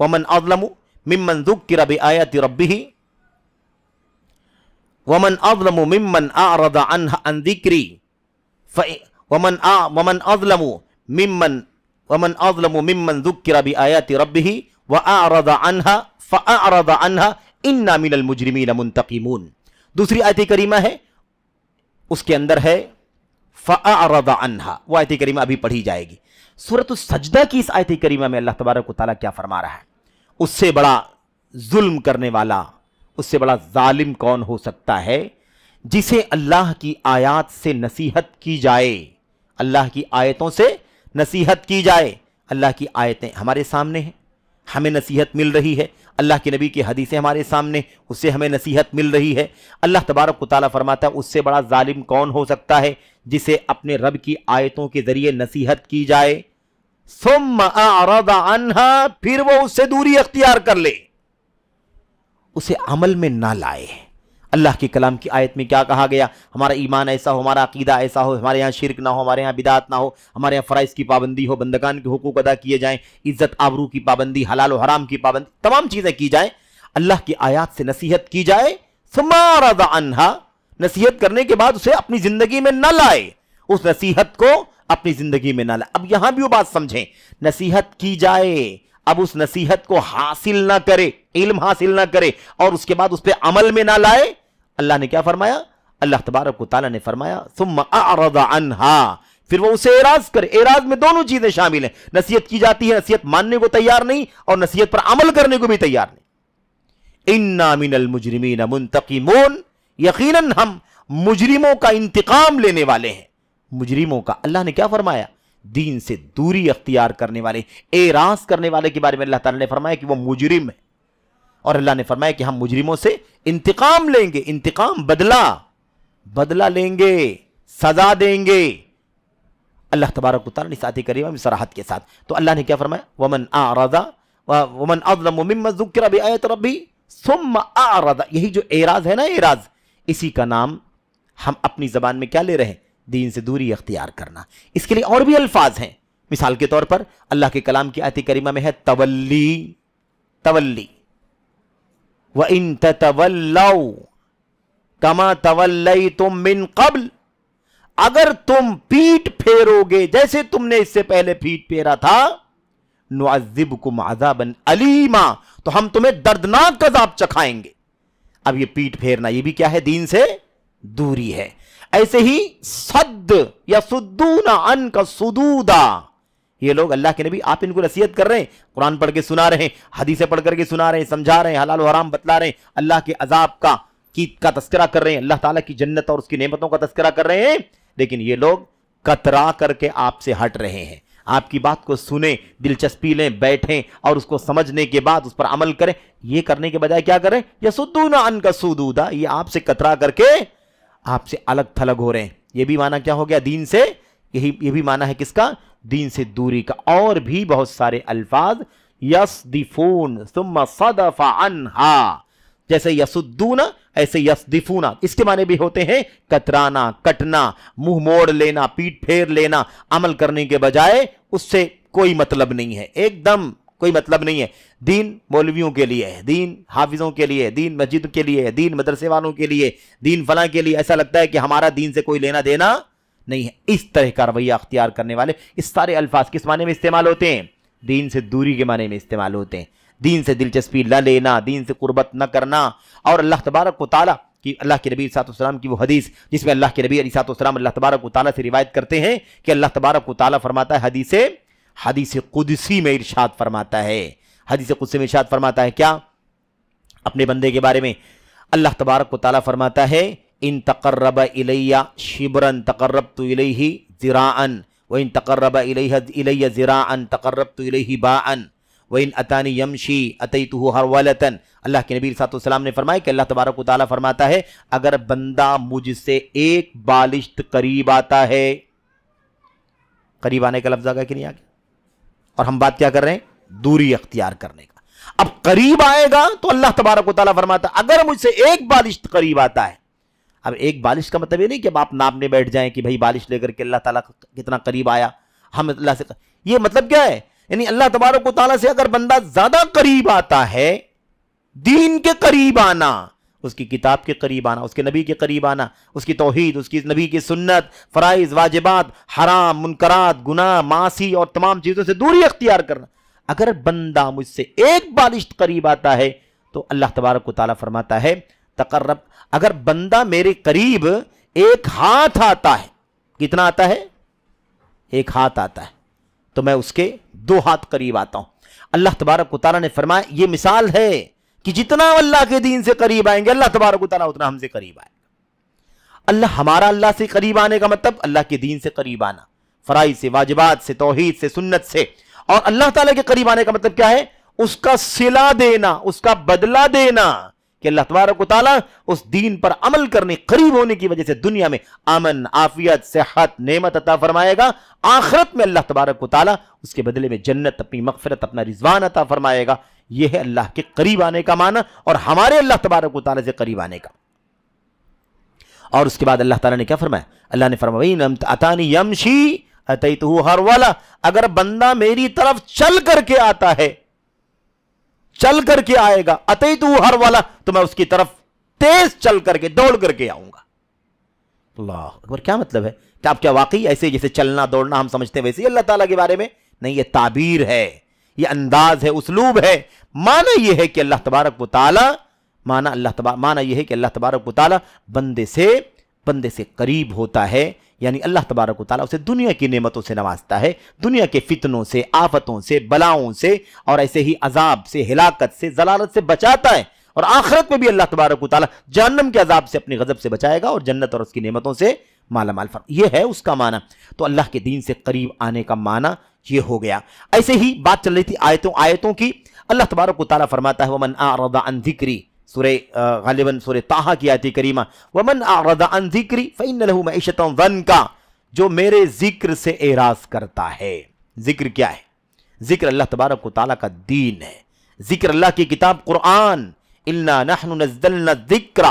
وَمَنْ أَظْلَمُ مِمَّنْ ذُكِّرَ بِآيَاتِ رَبِّهِ وَمَنْ أَظْلَمُ مِمَّنْ أَعْرَضَ عَنْ ذِكْرِي وَمَنْ أَظْلَمُ مِمَّنْ ذُكِّرَ بِآيَاتِ رَبِّهِ وَأَعْرَضَ عَنْهَا اِنَّا مِنَ الْمُجْرِمِينَ مُنْتَقِمُونَ۔ دوسری آیت کریمہ ہے، اس کے اندر ہے فَأَعْرَضَ عَنْهَا، وہ آیت کریمہ ابھی پڑھی جائے گی۔ سورۃ السجدہ کی اس آیت کریمہ میں اللہ تبارک و تعالیٰ کیا فرما رہا ہے؟ اس سے بڑا ظلم کرنے والا، اس سے بڑا ظالم کون ہو سکتا ہے جسے اللہ کی آیات سے نصیحت کی جائے، اللہ کی آیتوں سے نصیحت کی جائے۔ اللہ کی آیتیں ہمارے سامنے ہیں، ہمیں نصیحت مل رہی ہے، اللہ کے نبی کی حدیثیں ہمارے سامنے، اس سے ہمیں نصیحت مل رہی ہے۔ اللہ تبارک و تعالیٰ فرماتا ہے اس سے بڑا ظالم کون ہو سکتا ہے جسے اپنے رب کی آیتوں کے ذریعے نصیحت کی جائے، ثم اعرض عنہا، پھر وہ اس سے دوری اختیار کر لے، اسے عمل میں نہ لائے۔ اللہ کے کلام کی آیت میں کیا کہا گیا؟ ہمارا ایمان ایسا ہو، ہمارا عقیدہ ایسا ہو، ہمارے یہاں شرک نہ ہو، ہمارے یہاں بدعت نہ ہو، ہمارے یہاں فرائض کی پابندی ہو، بندگان کے حقوق ادا کیے جائیں، عزت آبرو کی پابندی، حلال و حرام کی پابندی، تمام چیزیں کی جائیں، اللہ کی آیات سے نصیحت کی جائے، ثم اعرض عنہا، نصیحت کرنے کے بعد اسے اپنی زندگی میں نہ لائے، اس نصیحت کو اپنی زندگی میں نہ لائے۔ اب یہاں بھی وہ بات سمجھیں، نصیحت کی جائے، اب اس نصیحت کو حاصل نہ کرے، علم حاصل نہ کرے، اور اس کے بعد اس پہ عمل میں نہ لائے، اللہ نے کیا فرمایا؟ اللہ تبارک و تعالیٰ نے فرمایا ثم اعرض عنہا، پھر وہ اسے اعراض کرے۔ اعراض میں دونوں چیزیں شامل ہیں، نصیحت کی جاتی ہے، نصیحت ماننے کو تیار نہیں، اور نصیحت پر عمل کرنے کو بھی تیار نہیں۔ اِنَّا مِنَ الْمُجْرِمِينَ مُنْتَقِمُونَ، یقیناً ہم مجرموں کا انتقام لینے والے ہیں۔ مجرموں کا، اللہ نے کیا فرمایا؟ دین سے دوری اختیار کرنے والے، اعراض کرنے والے کے بارے میں اللہ تعالیٰ نے فرمایا کہ وہ مجرم ہے، اور اللہ نے فرمایا کہ ہم مجرموں سے انتقام لیں گے، انتقام، بدلہ لیں گے، سزا دیں گے۔ اللہ تبارک و تعالیٰ نے اس آیت کریمہ میں صراحت کے ساتھ، تو اللہ نے کیا فرمایا؟ وَمَنْ أَظْلَمُ مِمَّنْ ذُكِّرَ بِآيَاتِ رَبِّهِ ثُمَّ أَعْرَضَ، یہی جو اعراض ہے نا، اعراض، اسی کا نام ہم اپنی زبان میں کیا لے رہے ہیں؟ دین سے دوری اختیار کرنا۔ اس کے لیے اور بھی الفاظ ہیں، مثال کے طور پر اللہ کے کلام کی آیت کریمہ میں ہے تولی، وَإِن تَتَوَلَّوْا كَمَا تَوَلَّيْتُم مِّن قَبْلِ اگر تم پیٹ پھیرو گے جیسے تم نے اس سے پہلے پیٹ پھیرا تھا، نعذبکم عذابا علیما، تو ہم تمہیں دردناک عذاب چکھائیں گے۔ اب یہ پیٹ پھیرنا یہ بھی کیا ہے؟ دین سے دوری ہے۔ ایسے ہی صد یا صدون عنک صدودا، یہ لوگ اللہ کے نبی آپ ان کو نصیحت کر رہے ہیں، قرآن پڑھ کے سنا رہے ہیں، حدیثیں پڑھ کر کے سنا رہے ہیں، سمجھا رہے ہیں، حلال و حرام بتلا رہے ہیں، اللہ کے عذاب کا تذکرہ کر رہے ہیں، اللہ تعالیٰ کی جنت اور اس کی نعمتوں کا تذکرہ کر رہے ہیں، لیکن یہ لوگ کترا کر کے آپ سے ہٹ رہے ہیں۔ آپ کی بات کو سنیں، دلچسپی لیں، بیٹھیں اور اس کو سمجھنے کے بعد اس پر عمل کریں۔ یہ کرنے کے بجائے کیا کریں؟ یصدون عنک صدودا، یہ آپ سے کترا کر کے آپ سے الگ تھلگ ہو رہے ہیں۔ یہ بھی معنی کیا ہو گیا دین سے؟ یہ بھی معنی ہے کس کا؟ دین سے دوری کا۔ اور بھی بہت سارے الفاظ، یصدفون ثم صدف عنہا، جیسے یصدون ایسے یصدفون، اس کے معنی بھی ہوتے ہیں کترانا، کٹنا، منہ موڑ لینا، پیٹ پھیر لینا، عمل کرنے کے بجائے اس سے کوئی مطلب نہیں ہے، ایک دم کوئی مطلب نہیں ہے۔ دین مولویوں کے لیے ہے، دین حافظوں کے لیے، دین مسجد کے لیے، دین مدرسے والوں کے لیے، دین فلاں کے لیے، ایسا لگتا ہے کہ ہمارا دین سے کوئی لینا دینا نہیں ہے۔ اس طرح کا رویہ اختیار کرنے والے اس سارے الفاظ کس معنی میں استعمال ہوتے ہیں؟ دین سے دوری کے معنی میں استعمال ہوتے ہیں، دین سے دلچسپی نہ لینا، دین سے قربت نہ کرنا۔ اور اللہ تبارک و تعالیٰ کی، اللہ کے نبی صلی اللہ علیہ وسلم کی وہ حدیث جس میں اللہ کے نبی علیہ الصلوۃ والسلام اللہ تبارک و تعالیٰ سے روایت کرتے ہیں کہ اللہ تبارک و تعالیٰ فرماتا ہے، حدیث قدسی میں ارشاد فرماتا ہے، حدیث قدسی میں ارشاد فرماتا ہے کیا؟ اپنے بندے کے بارے میں اللہ تبارک و تعالیٰ فرماتا ہے، ان تقرب الی شبرا تقربت الیہ ذراعا وان تقرب الی ذراعا تقربت الیہ باعا وَإِنْ أَتَانِي يَمْشِي أَتَيْتُهُ هَرْوَلَةً۔ اللہ کے نبی صلی اللہ علیہ وسلم نے فرمایا کہ اللہ تبارک و تعالیٰ فرماتا ہے، اگر بندہ مجھ سے ایک بالشت قریب آتا ہے، قریب آنے کا لفظ آ گیا کہ نہیں آ گیا؟ اور ہم بات کیا کر رہے ہیں؟ دوری اختیار کرنے کا۔ اب قریب آئے گا تو اللہ تبارک و تعالیٰ فرماتا ہے اگر مجھ سے ایک بالشت قریب آتا ہے۔ اب ایک بالش کا مطلب یہ نہیں کہ اب آپ ناپنے بیٹھ جائیں کہ بھائی بالش لے کر کے اللہ تعالیٰ کتنا قریب آیا، ہم اللہ سے، یہ مطلب کیا ہے؟ یعنی اللہ تبارک و تعالیٰ سے اگر بندہ زیادہ قریب آتا ہے، دین کے قریب آنا، اس کی کتاب کے قریب آنا، اس کے نبی کے قریب آنا، اس کی توحید، اس کی نبی کی سنت، فرائض، واجبات، حرام، منکرات، گناہ، معاصی اور تمام چیزوں سے دوری اختیار کرنا، اگر بندہ مجھ سے ایک بالشت قریب آتا ہے تو اللہ تبارک و تعالیٰ فرماتا ہے تقرب، اگر بندہ میرے قریب ایک ہاتھ آتا ہے، کتنا آتا ہے؟ ایک ہاتھ آتا ہے، تو میں اس کے 2 ہاتھ قریب آتا ہوں۔ اللہ تبارک و تعالیٰ نے فرمایا یہ مثال ہے کہ جتنا اللہ کے دین سے قریب آئیں گے اللہ تبارک و تعالیٰ اتنا ہم سے قریب آئے گا۔ ہمارا اللہ سے قریب آنے کا مطلب اللہ کے دین سے قریب آنا، فرائض سے، واجبات سے، توحید سے، سنت سے۔ اور اللہ تعالیٰ کے قریب آنے کا مطلب کیا ہے؟ اس کا صلہ دینا، اس کا بدلہ دینا، کہ اللہ تبارک و تعالیٰ اس دین پر عمل کرنے، قریب ہونے کی وجہ سے دنیا میں امن، عافیت، صحت، نعمت عطا فرمائے گا، آخرت میں اللہ تبارک و تعالیٰ اس کے بدلے میں جنت، اپنی مغفرت، اپنا رضوان عطا فرمائے گا۔ یہ ہے اللہ کے قریب آنے کا معنی اور ہمارے اللہ تبارک و تعالیٰ سے قریب آنے کا۔ اور اس کے بعد اللہ تعالیٰ نے کیا فرمایا؟ اللہ نے فرمایا اتانی یمشی اتیتہ ہرولا، اگر بندہ میری طرف چل کر کے آتا ہے، چل کر کے آئے گا، اتیتہ ہرولا، تو میں اس کی طرف تیز چل کر کے، دوڑ کر کے آؤں گا۔ اللہ اکبر، کیا مطلب ہے؟ کہ آپ کیا واقعی ایسے جیسے چلنا دوڑنا ہم سمجھتے ہیں ویسے ہی اللہ تعالیٰ کے بارے میں؟ نہیں، یہ تعبیر ہے، یہ انداز ہے، اسلوب ہے۔ معنی یہ ہے کہ اللہ تبارک و تعالیٰ، معنی یہ ہے کہ اللہ تبارک و تعالیٰ بندے سے قریب ہوتا ہے، یعنی اللہ تبارک و تعالیٰ اسے دنیا کی نعمتوں سے نوازتا ہے، دنیا کے فتنوں سے، آفتوں سے، بلاؤں سے، اور ایسے ہی عذاب سے، ہلاکت سے، ضلالت سے بچاتا ہے، اور آخرت میں بھی اللہ تبارک و تعالیٰ جہنم کے عذاب سے اپنی غضب سے بچائے گا اور جنت اور اس کی نعمتوں سے مالا مال فرما۔ یہ ہے اس کا معنی۔ تو اللہ کے دین سے قریب آنے کا معنی یہ ہو گیا۔ ایسے ہی بات چل رہی تھی آیتوں کی۔ اللہ تبارک و تعالیٰ فرماتا ہے وَمَنْ أَعْرَضَ عَنْ ذِكْرِي، غالباً سورہ طٰہٰ کی آیت کریمہ، وَمَنْ أَعْرَضَ عَنْ ذِكْرِي فَإِنَّ لَهُ مَعِيشَةً ضَنْكًا، جو میرے ذکر سے اعراض کرتا ہے۔ ذکر کیا ہے؟ ذکر اللہ تبارک و تعالیٰ کا دین ہے، ذکر اللہ کی کتاب قرآن۔ إِنَّا نَحْنُ نَزَّلْنَا الذِّكْرَ،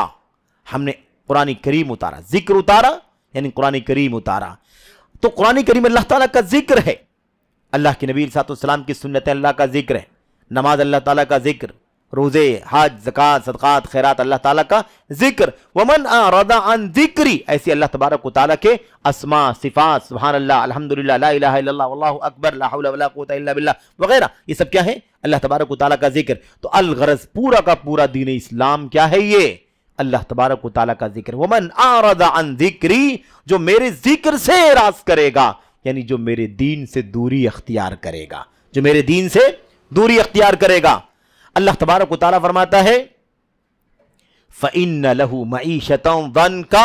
ہم نے قرآن کریم اتارا، ذکر اتارا یعنی قرآن کریم اتارا۔ تو قرآن کریم اللہ تعالیٰ کا ذکر ہے، اللہ کے نبی صلی اللہ علیہ وسلم کی سنت اللہ کا ذکر ہے، نماز اللہ تعالیٰ کا ذکر، روزے، حج، زکوٰۃ، صدقات، خیرات، اللہ تعالیٰ کا ذکر. ومن اعرض عن ذکری، ایسے اللہ تبارک و تعالیٰ کے اسماء، صفات، سبحان اللہ، الحمدللہ، لا الہ الا اللہ، واللہ اکبر، لا حول ولا قوت الا باللہ وغیرہ، یہ سب کیا ہے؟ اللہ تبارک و تعالیٰ کا ذکر. تو الغرض پورا کا پورا دین اسلام کیا ہے؟ یہ اللہ تبارک و تعالیٰ کا ذکر. ومن اعرض عن ذکری، جو میرے ذکر سے اعراض کرے گا، یعنی جو میرے دین سے دوری اختیار کرے گا، جو میرے دین سے دوری اختیار کرے گا. اللہ تبارک و تعالیٰ فرماتا ہے فَإِنَّ لَهُ مَعِيشَةً ضَنْكَ،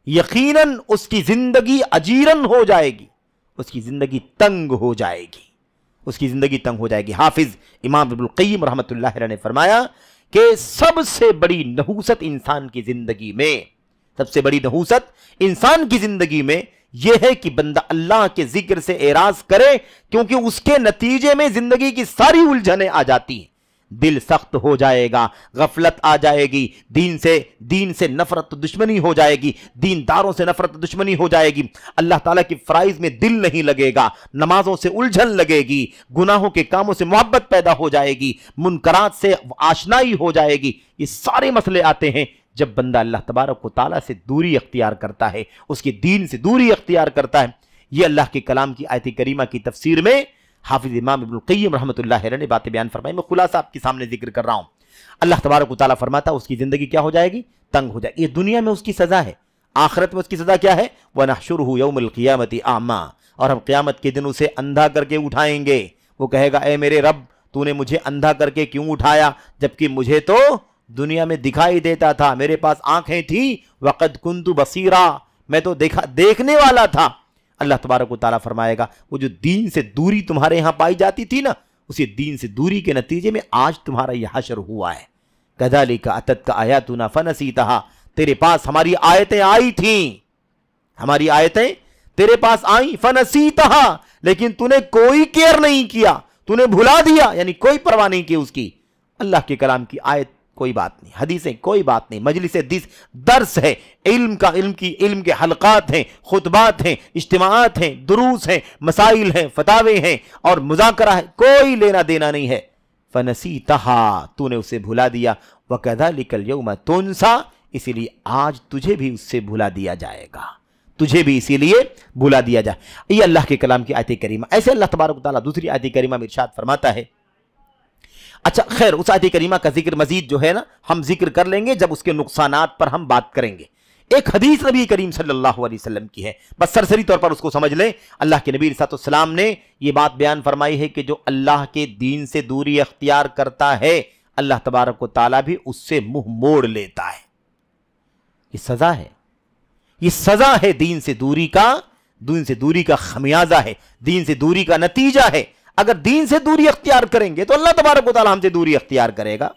یقیناً اس کی زندگی اجیرن ہو جائے گی، اس کی زندگی تنگ ہو جائے گی، اس کی زندگی تنگ ہو جائے گی. حافظ امام ابن القیم رحمۃ اللہ علیہ نے فرمایا کہ سب سے بڑی نحوست انسان کی زندگی میں، سب سے بڑی نحوست انسان کی زندگی میں یہ ہے کہ بندہ اللہ کے ذکر سے اعراض کرے، کیونکہ اس کے نتیجے میں زندگی کی ساری الجھنیں آ جاتی ہیں. دل سخت ہو جائے گا، غفلت آ جائے گی، دین سے نفرت دشمنی ہو جائے گی، دینداروں سے نفرت دشمنی ہو جائے گی، اللہ تعالیٰ کی فرائض میں دل نہیں لگے گا، نمازوں سے الجھن لگے گی، گناہوں کے کاموں سے محبت پیدا ہو جائے گی، منکرات سے آشنائی ہو جائے گی. یہ سارے مسئلے آتے ہیں جب بندہ اللہ تبارک و تعالیٰ سے دوری اختیار کرتا ہے، اس کے دین سے دوری اختیار کرتا ہے. یہ اللہ کے کلام کی آیت کریمہ کی تفسیر میں حافظ امام ابن القیم رحمۃ اللہ علیہ نے باتیں بیان فرمائی. میں خلاصہ آپ کے سامنے ذکر کر رہا ہوں. اللہ تبارک و تعالیٰ فرماتا ہے اس کی زندگی کیا ہو جائے گی؟ تنگ ہو جائے گی. یہ دنیا میں اس کی سزا ہے، آخرت میں اس کی سزا کیا ہے؟ وَنَحْشُرُهُ يَوْمَ الْقِيَامَةِ أَعْمَىٰ، اور ہم قیامت کے دن اسے اندھا کر کے اٹھائیں گے. وہ کہے گا اے میرے رب، تو نے مجھے اندھا کر کے کیوں اٹھایا، جبکہ مجھے تو دنیا میں دکھائی دیتا تھا، میرے پاس آنکھیں تھیں. وَقَدْ كُنْتُ بَصِيرًا، میں تو دیکھنے والا تھا. اللہ تبارک و تعالیٰ فرمائے گا وہ جو دین سے دوری تمہارے یہاں پائی جاتی تھی نا، اسی دین سے دوری کے نتیجے میں آج تمہارا یہ حشر ہوا ہے. كَذَلِكَ أَتَتْكَ آيَاتُنَا فَنَسِيتَهَا، تیرے پاس ہماری آیتیں آئی تھیں، ہماری آیتیں تیرے پاس آئیں. فَنَسِيتَهَا، لیکن تو نے کوئی کیئر نہیں کیا، تو نے بھلا دیا، یعنی کوئی پرواہ نہیں کی اس کی. اللہ کے کلام کی آیت کوئی بات نہیں، حدیثیں کوئی بات نہیں، مجلس درس ہے، علم کے حلقات ہیں، خطبات ہیں، اجتماعات ہیں، دروس ہیں، مسائل ہیں، فتاوے ہیں اور مذاکرہ ہے، کوئی لینا دینا نہیں ہے. فَنَسِيتَهَا، تو نے اسے بھلا دیا. وَكَذَلِكَ الْيَوْمَ تُنْسَىٰ، اسی لیے آج تجھے بھی اس سے بھلا دیا جائے گا، تجھے بھی اسی لیے بھلا دیا جائے. یہ اللہ کے کلام کی آیت کریمہ. ایسے اللہ تبارک و تعالیٰ دوسری آیت کریمہ میں ارشاد فرماتا ہے. اچھا خیر، اس آیت کریمہ کا ذکر مزید جو ہے نا ہم ذکر کر لیں گے جب اس کے نقصانات پر ہم بات کریں گے. ایک حدیث نبی کریم صلی اللہ علیہ وسلم کی ہے، بس سرسری طور پر اس کو سمجھ لیں. اللہ کے نبی علیہ السلام نے یہ بات بیان فرمائی ہے کہ جو اللہ کے دین سے دوری اختیار کرتا ہے، اللہ تبارک و تعالیٰ بھی اس سے منہ موڑ لیتا ہے. یہ سزا ہے، یہ سزا ہے دین سے دوری کا خمیازہ ہے، دین سے دوری کا نتیجہ ہے. اگر دین سے دوری اختیار کریں گے تو اللہ تبارک و تعالیٰ ہم سے دوری اختیار کرے گا.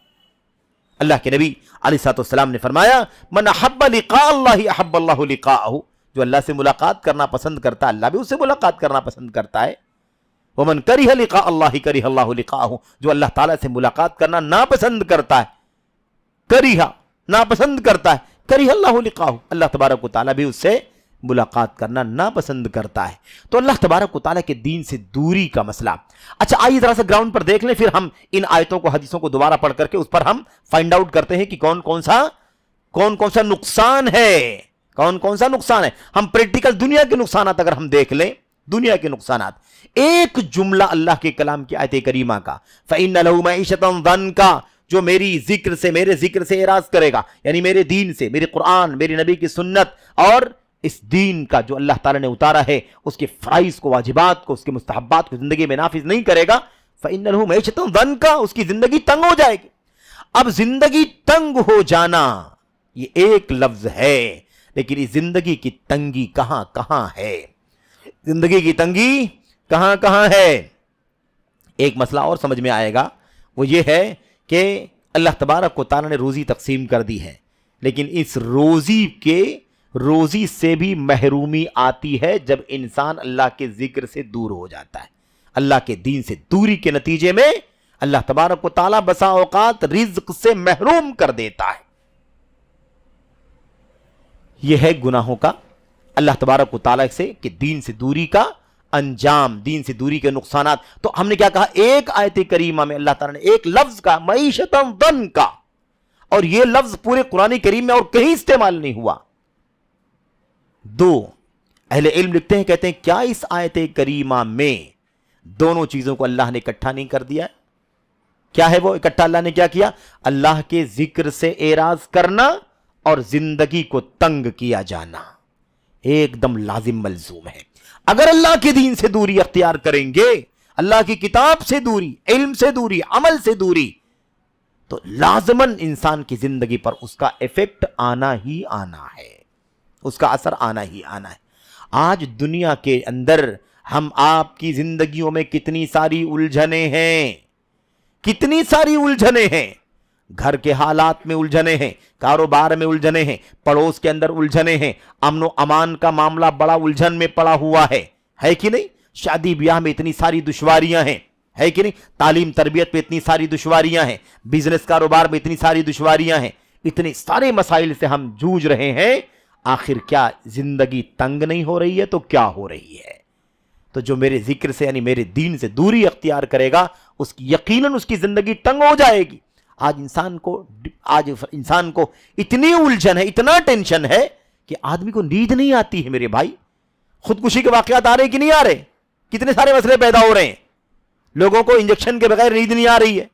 اللہ کے نبی علیہ السلام نے فرمایا من احب لقاء اللہ احب اللہ لقاءہ، جو اللہ سے ملاقات کرنا پسند کرتا ہے اللہ بھی اس سے ملاقات کرنا پسند کرتا ہے. ومن کرہ لقاء اللہ کرہ اللہ لقاءہ، جو اللہ تعالیٰ سے ملاقات کرنا ناپسند کرتا ہے، ناپسند کرتا ہے، کرہ اللہ لقاءہ، اللہ تبارک و تعالیٰ بھی اس سے ملاقات کرنا ناپسند کرتا ہے. تو اللہ تبارک و تعالیٰ کے دین سے دوری کا مسئلہ. اچھا آئیے ذرا سا گراؤنڈ پر دیکھ لیں، پھر ہم ان آیتوں کو حدیثوں کو دوبارہ پڑھ کر کے اس پر ہم فائنڈ آؤٹ کرتے ہیں کہ کون کون سا نقصان ہے، کون سا نقصان ہے. ہم پریکٹیکل دنیا کے نقصانات اگر ہم دیکھ لیں، دنیا کے نقصانات، ایک جملہ اللہ کے کلام کی آیت کریمہ کا فَإِنَّ لَهُ مَعِيشَةً ضَنْكَ، جو میرے ذکر سے اعراض کرے گا، یعنی میرے دین سے، میرے قرآن، میرے نبی کی سنت اور اس دین کا جو اللہ تعالیٰ نے اتارا ہے، اس کے فرائض کو، واجبات کو، اس کے مستحبات کو زندگی میں نافذ نہیں کرے گا، فَإِنَّ لَهُ مَعِيشَةً ضَنْكَ، اس کی زندگی تنگ ہو جائے گی. اب زندگی تنگ ہو جانا یہ ایک لفظ ہے، لیکن اس زندگی کی تنگی کہاں ہے، زندگی کی تنگی کہاں ہے. ایک مسئلہ اور سمجھ میں آئے گا، وہ یہ ہے کہ اللہ تبارک و تعالیٰ نے روزی تقسیم کر دی ہے، لیکن اس روزی سے بھی محرومی آتی ہے جب انسان اللہ کے ذکر سے دور ہو جاتا ہے. اللہ کے دین سے دوری کے نتیجے میں اللہ تبارک و تعالیٰ بسا اوقات رزق سے محروم کر دیتا ہے. یہ ہے گناہوں کا، اللہ تبارک و تعالیٰ سے کہ دین سے دوری کا انجام، دین سے دوری کے نقصانات. تو ہم نے کیا کہا؟ ایک آیت کریمہ میں اللہ تعالیٰ نے ایک لفظ کا معیشتاً ضن کا، اور یہ لفظ پورے قرآن کریم میں اور کہیں استعمال نہیں ہوا. دو اہل علم لکھتے ہیں، کہتے ہیں کیا اس آیت کریمہ میں دونوں چیزوں کو اللہ نے اکٹھا نہیں کر دیا؟ کیا ہے وہ اکٹھا اللہ نے کیا کیا؟ اللہ کے ذکر سے اعراض کرنا اور زندگی کو تنگ کیا جانا ایک دم لازم ملزوم ہے. اگر اللہ کے دین سے دوری اختیار کریں گے، اللہ کی کتاب سے دوری، علم سے دوری، عمل سے دوری، تو لازماً انسان کی زندگی پر اس کا ایفیکٹ آنا ہی آنا ہے، اس کا اثر آنا ہی آنا ہے. آج دنیا کے اندر ہم آپ کی زندگیوں میں کتنی ساری الجھنیں ہیں، کتنی ساری الجھنیں ہیں. گھر کے حالات میں الجھنیں ہیں، کاروبار میں الجھنیں ہیں، پڑوس کے اندر الجھنیں ہیں، امن و امان کا معاملہ بڑا الجھن میں پڑا ہوا ہے کہ نہیں؟ شادی بیاہ میں اتنی ساری دشواریاں ہیں، ہے کہ نہیں؟ تعلیم تربیت میں اتنی ساری دشواریاں ہیں، بزنس کاروبار میں اتنی ساری دشواریاں ہیں، اتنے سارے مسائل سے ہم جوجھ رہے ہیں. آخر کیا زندگی تنگ نہیں ہو رہی ہے تو کیا ہو رہی ہے؟ تو جو میرے ذکر سے یعنی میرے دین سے دوری اختیار کرے گا، اس کی یقیناً اس کی زندگی تنگ ہو جائے گی. آج انسان کو اتنی الجھن ہے، اتنا ٹینشن ہے کہ آدمی کو نیند نہیں آتی ہے. میرے بھائی، خودکشی کے واقعات آ رہے کہ نہیں آ رہے؟ کتنے سارے مسئلے پیدا ہو رہے ہیں. لوگوں کو انجیکشن کے بغیر نیند نہیں آ رہی ہے،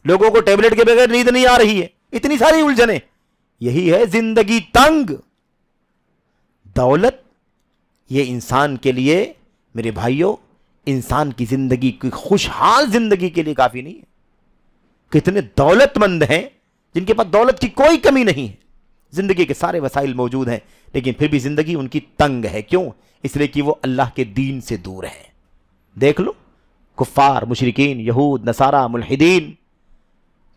لوگوں کو ٹیبلٹ کے بغیر نیند نہیں آ رہی ہے، اتنی ساری الجھنیں. یہی ہے زندگی تنگ. دولت یہ انسان کے لیے میرے بھائیوں، انسان کی زندگی کی خوشحال زندگی کے لیے کافی نہیں ہے. کتنے دولت مند ہیں جن کے پاس دولت کی کوئی کمی نہیں ہے، زندگی کے سارے وسائل موجود ہیں، لیکن پھر بھی زندگی ان کی تنگ ہے. کیوں؟ اس لیے کہ وہ اللہ کے دین سے دور ہیں. دیکھ لو کفار، مشرکین، یہود، نصارہ، ملحدین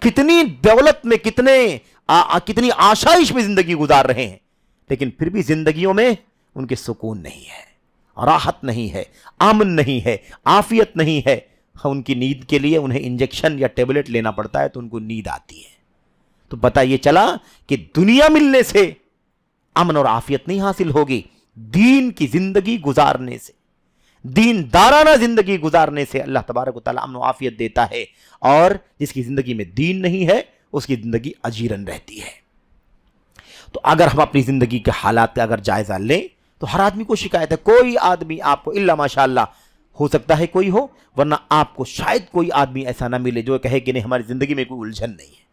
کتنی دولت میں، کتنی آشائش میں زندگی گزار رہے ہیں، لیکن پھر بھی زندگیوں میں ان کے سکون نہیں ہے، راحت نہیں ہے، امن نہیں ہے، عافیت نہیں ہے. ان کی نیند کے لیے انہیں انجیکشن یا ٹیبلٹ لینا پڑتا ہے تو ان کو نیند آتی ہے. تو پتہ یہ چلا کہ دنیا ملنے سے امن اور عافیت نہیں حاصل ہوگی، دین کی زندگی گزارنے سے، دین دارانہ زندگی گزارنے سے اللہ تبارک و تعالیٰ امن و عافیت دیتا ہے. اور جس کی زندگی میں دین نہیں ہے اس کی زندگی اجیرن رہتی ہے. تو اگر ہم اپنی زندگی کے حالات کا اگر جائزہ لیں تو ہر آدمی کو شکایت ہے. کوئی آدمی آپ کو الا ماشاءاللہ ہو سکتا ہے کوئی ہو، ورنہ آپ کو شاید کوئی آدمی ایسا نہ ملے جو کہے کہ نہیں ہماری زندگی میں کوئی الجھن نہیں ہے،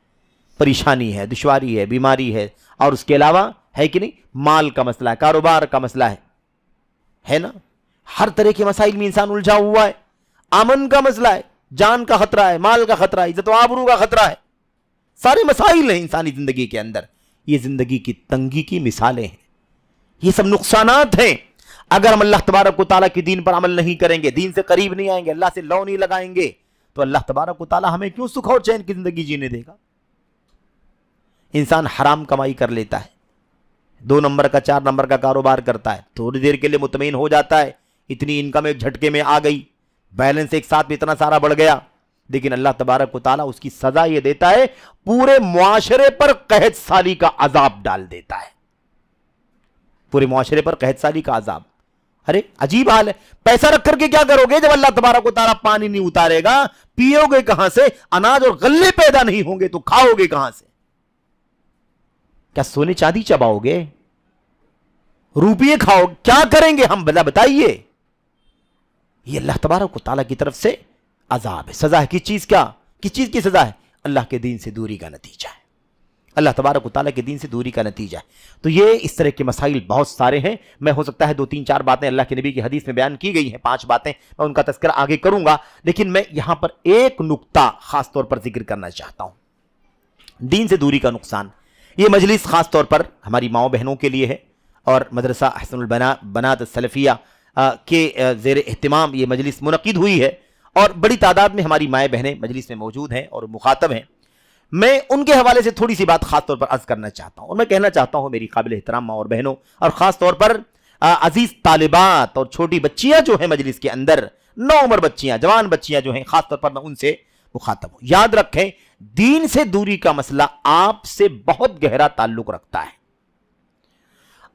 پریشانی ہے، دشواری ہے، بیماری ہے، اور اس کے علاوہ ہے کہ نہیں مال کا مسئلہ ہے، کاروبار کا مسئلہ ہے نا؟ ہر طرح کے مسائل میں انسان الجھا ہوا ہے. امن کا مسئلہ ہے، جان کا خطرہ ہے، مال کا خطرہ ہے، عزت و آبرو کا خطرہ ہے، سارے مسائل ہیں انسانی زندگی کے اندر. یہ زندگی کی تنگی کی مثالیں ہیں، یہ سب نقصانات ہیں. اگر ہم اللہ تبارک و تعالیٰ کی دین پر عمل نہیں کریں گے، دین سے قریب نہیں آئیں گے، اللہ سے لو نہیں لگائیں گے، تو اللہ تبارک و تعالیٰ ہمیں کیوں سکھ اور چین کی زندگی جینے دے گا؟ انسان حرام کمائی کر لیتا ہے، 2 نمبر کا 4 نمبر کا کاروبار کرتا ہے، تھوڑی دیر کے لیے مطمئن ہو جاتا ہے، اتنی انکم ایک جھٹکے میں آ گئی، بیلنس ایک ساتھ میں اتنا سارا بڑھ گیا. لیکن اللہ تبارک و تعالیٰ اس کی سزا یہ دیتا ہے، پورے معاشرے پر قحط سالی کا عذاب ڈال دیتا ہے. پورے معاشرے پر قحط سالی کا عذاب. ارے عجیب حال ہے. پیسہ رکھ کر کے کیا کرو گے جب اللہ تبارک و تعالیٰ پانی نہیں اتارے گا؟ پیو گے کہاں سے؟ اناج اور غلے پیدا نہیں ہوں گے تو کھاؤ گے کہاں سے؟ کیا سونے چاندی چباؤ گے؟ روپیے کھاؤ؟ کیا کریں گے ہم؟ بتائیے. یہ اللہ تبارک و تعالیٰ کی طرف سے عذاب ہے، سزا ہے. کس چیز کی سزا ہے؟ اللہ کے دین سے دوری کا نتیجہ ہے، اللہ تبارک و تعالیٰ کے دین سے دوری کا نتیجہ ہے. تو یہ اس طرح کے مسائل بہت سارے ہیں. میں ہو سکتا ہے 2-3-4 باتیں اللہ کے نبی کی حدیث میں بیان کی گئی ہیں، 5 باتیں، میں ان کا تذکرہ آگے کروں گا. لیکن میں یہاں پر ایک نقطہ خاص طور پر ذکر کرنا چاہتا ہوں، دین سے دوری کا نقصان. یہ مجلس خاص طور پر ہماری ماؤں بہنوں کے لیے ہے، اور مدرسہ احسن البنات السلفیہ کے زیر اہتمام یہ مجلس منعقد ہوئی ہے، اور بڑی تعداد میں ہماری مائیں بہنیں مجلس میں موجود ہیں اور مخاطب ہیں. میں ان کے حوالے سے تھوڑی سی بات خاص طور پر عرض کرنا چاہتا ہوں، اور میں کہنا چاہتا ہوں میری قابل احترام ماں اور بہنوں، اور خاص طور پر عزیز طالبات اور چھوٹی بچیاں جو ہیں مجلس کے اندر، نوعمر بچیاں، جوان بچیاں جو ہیں، خاص طور پر میں ان سے مخاطب ہوں. یاد رکھیں، دین سے دوری کا مسئلہ آپ سے بہت گہرا تعلق رکھتا ہے.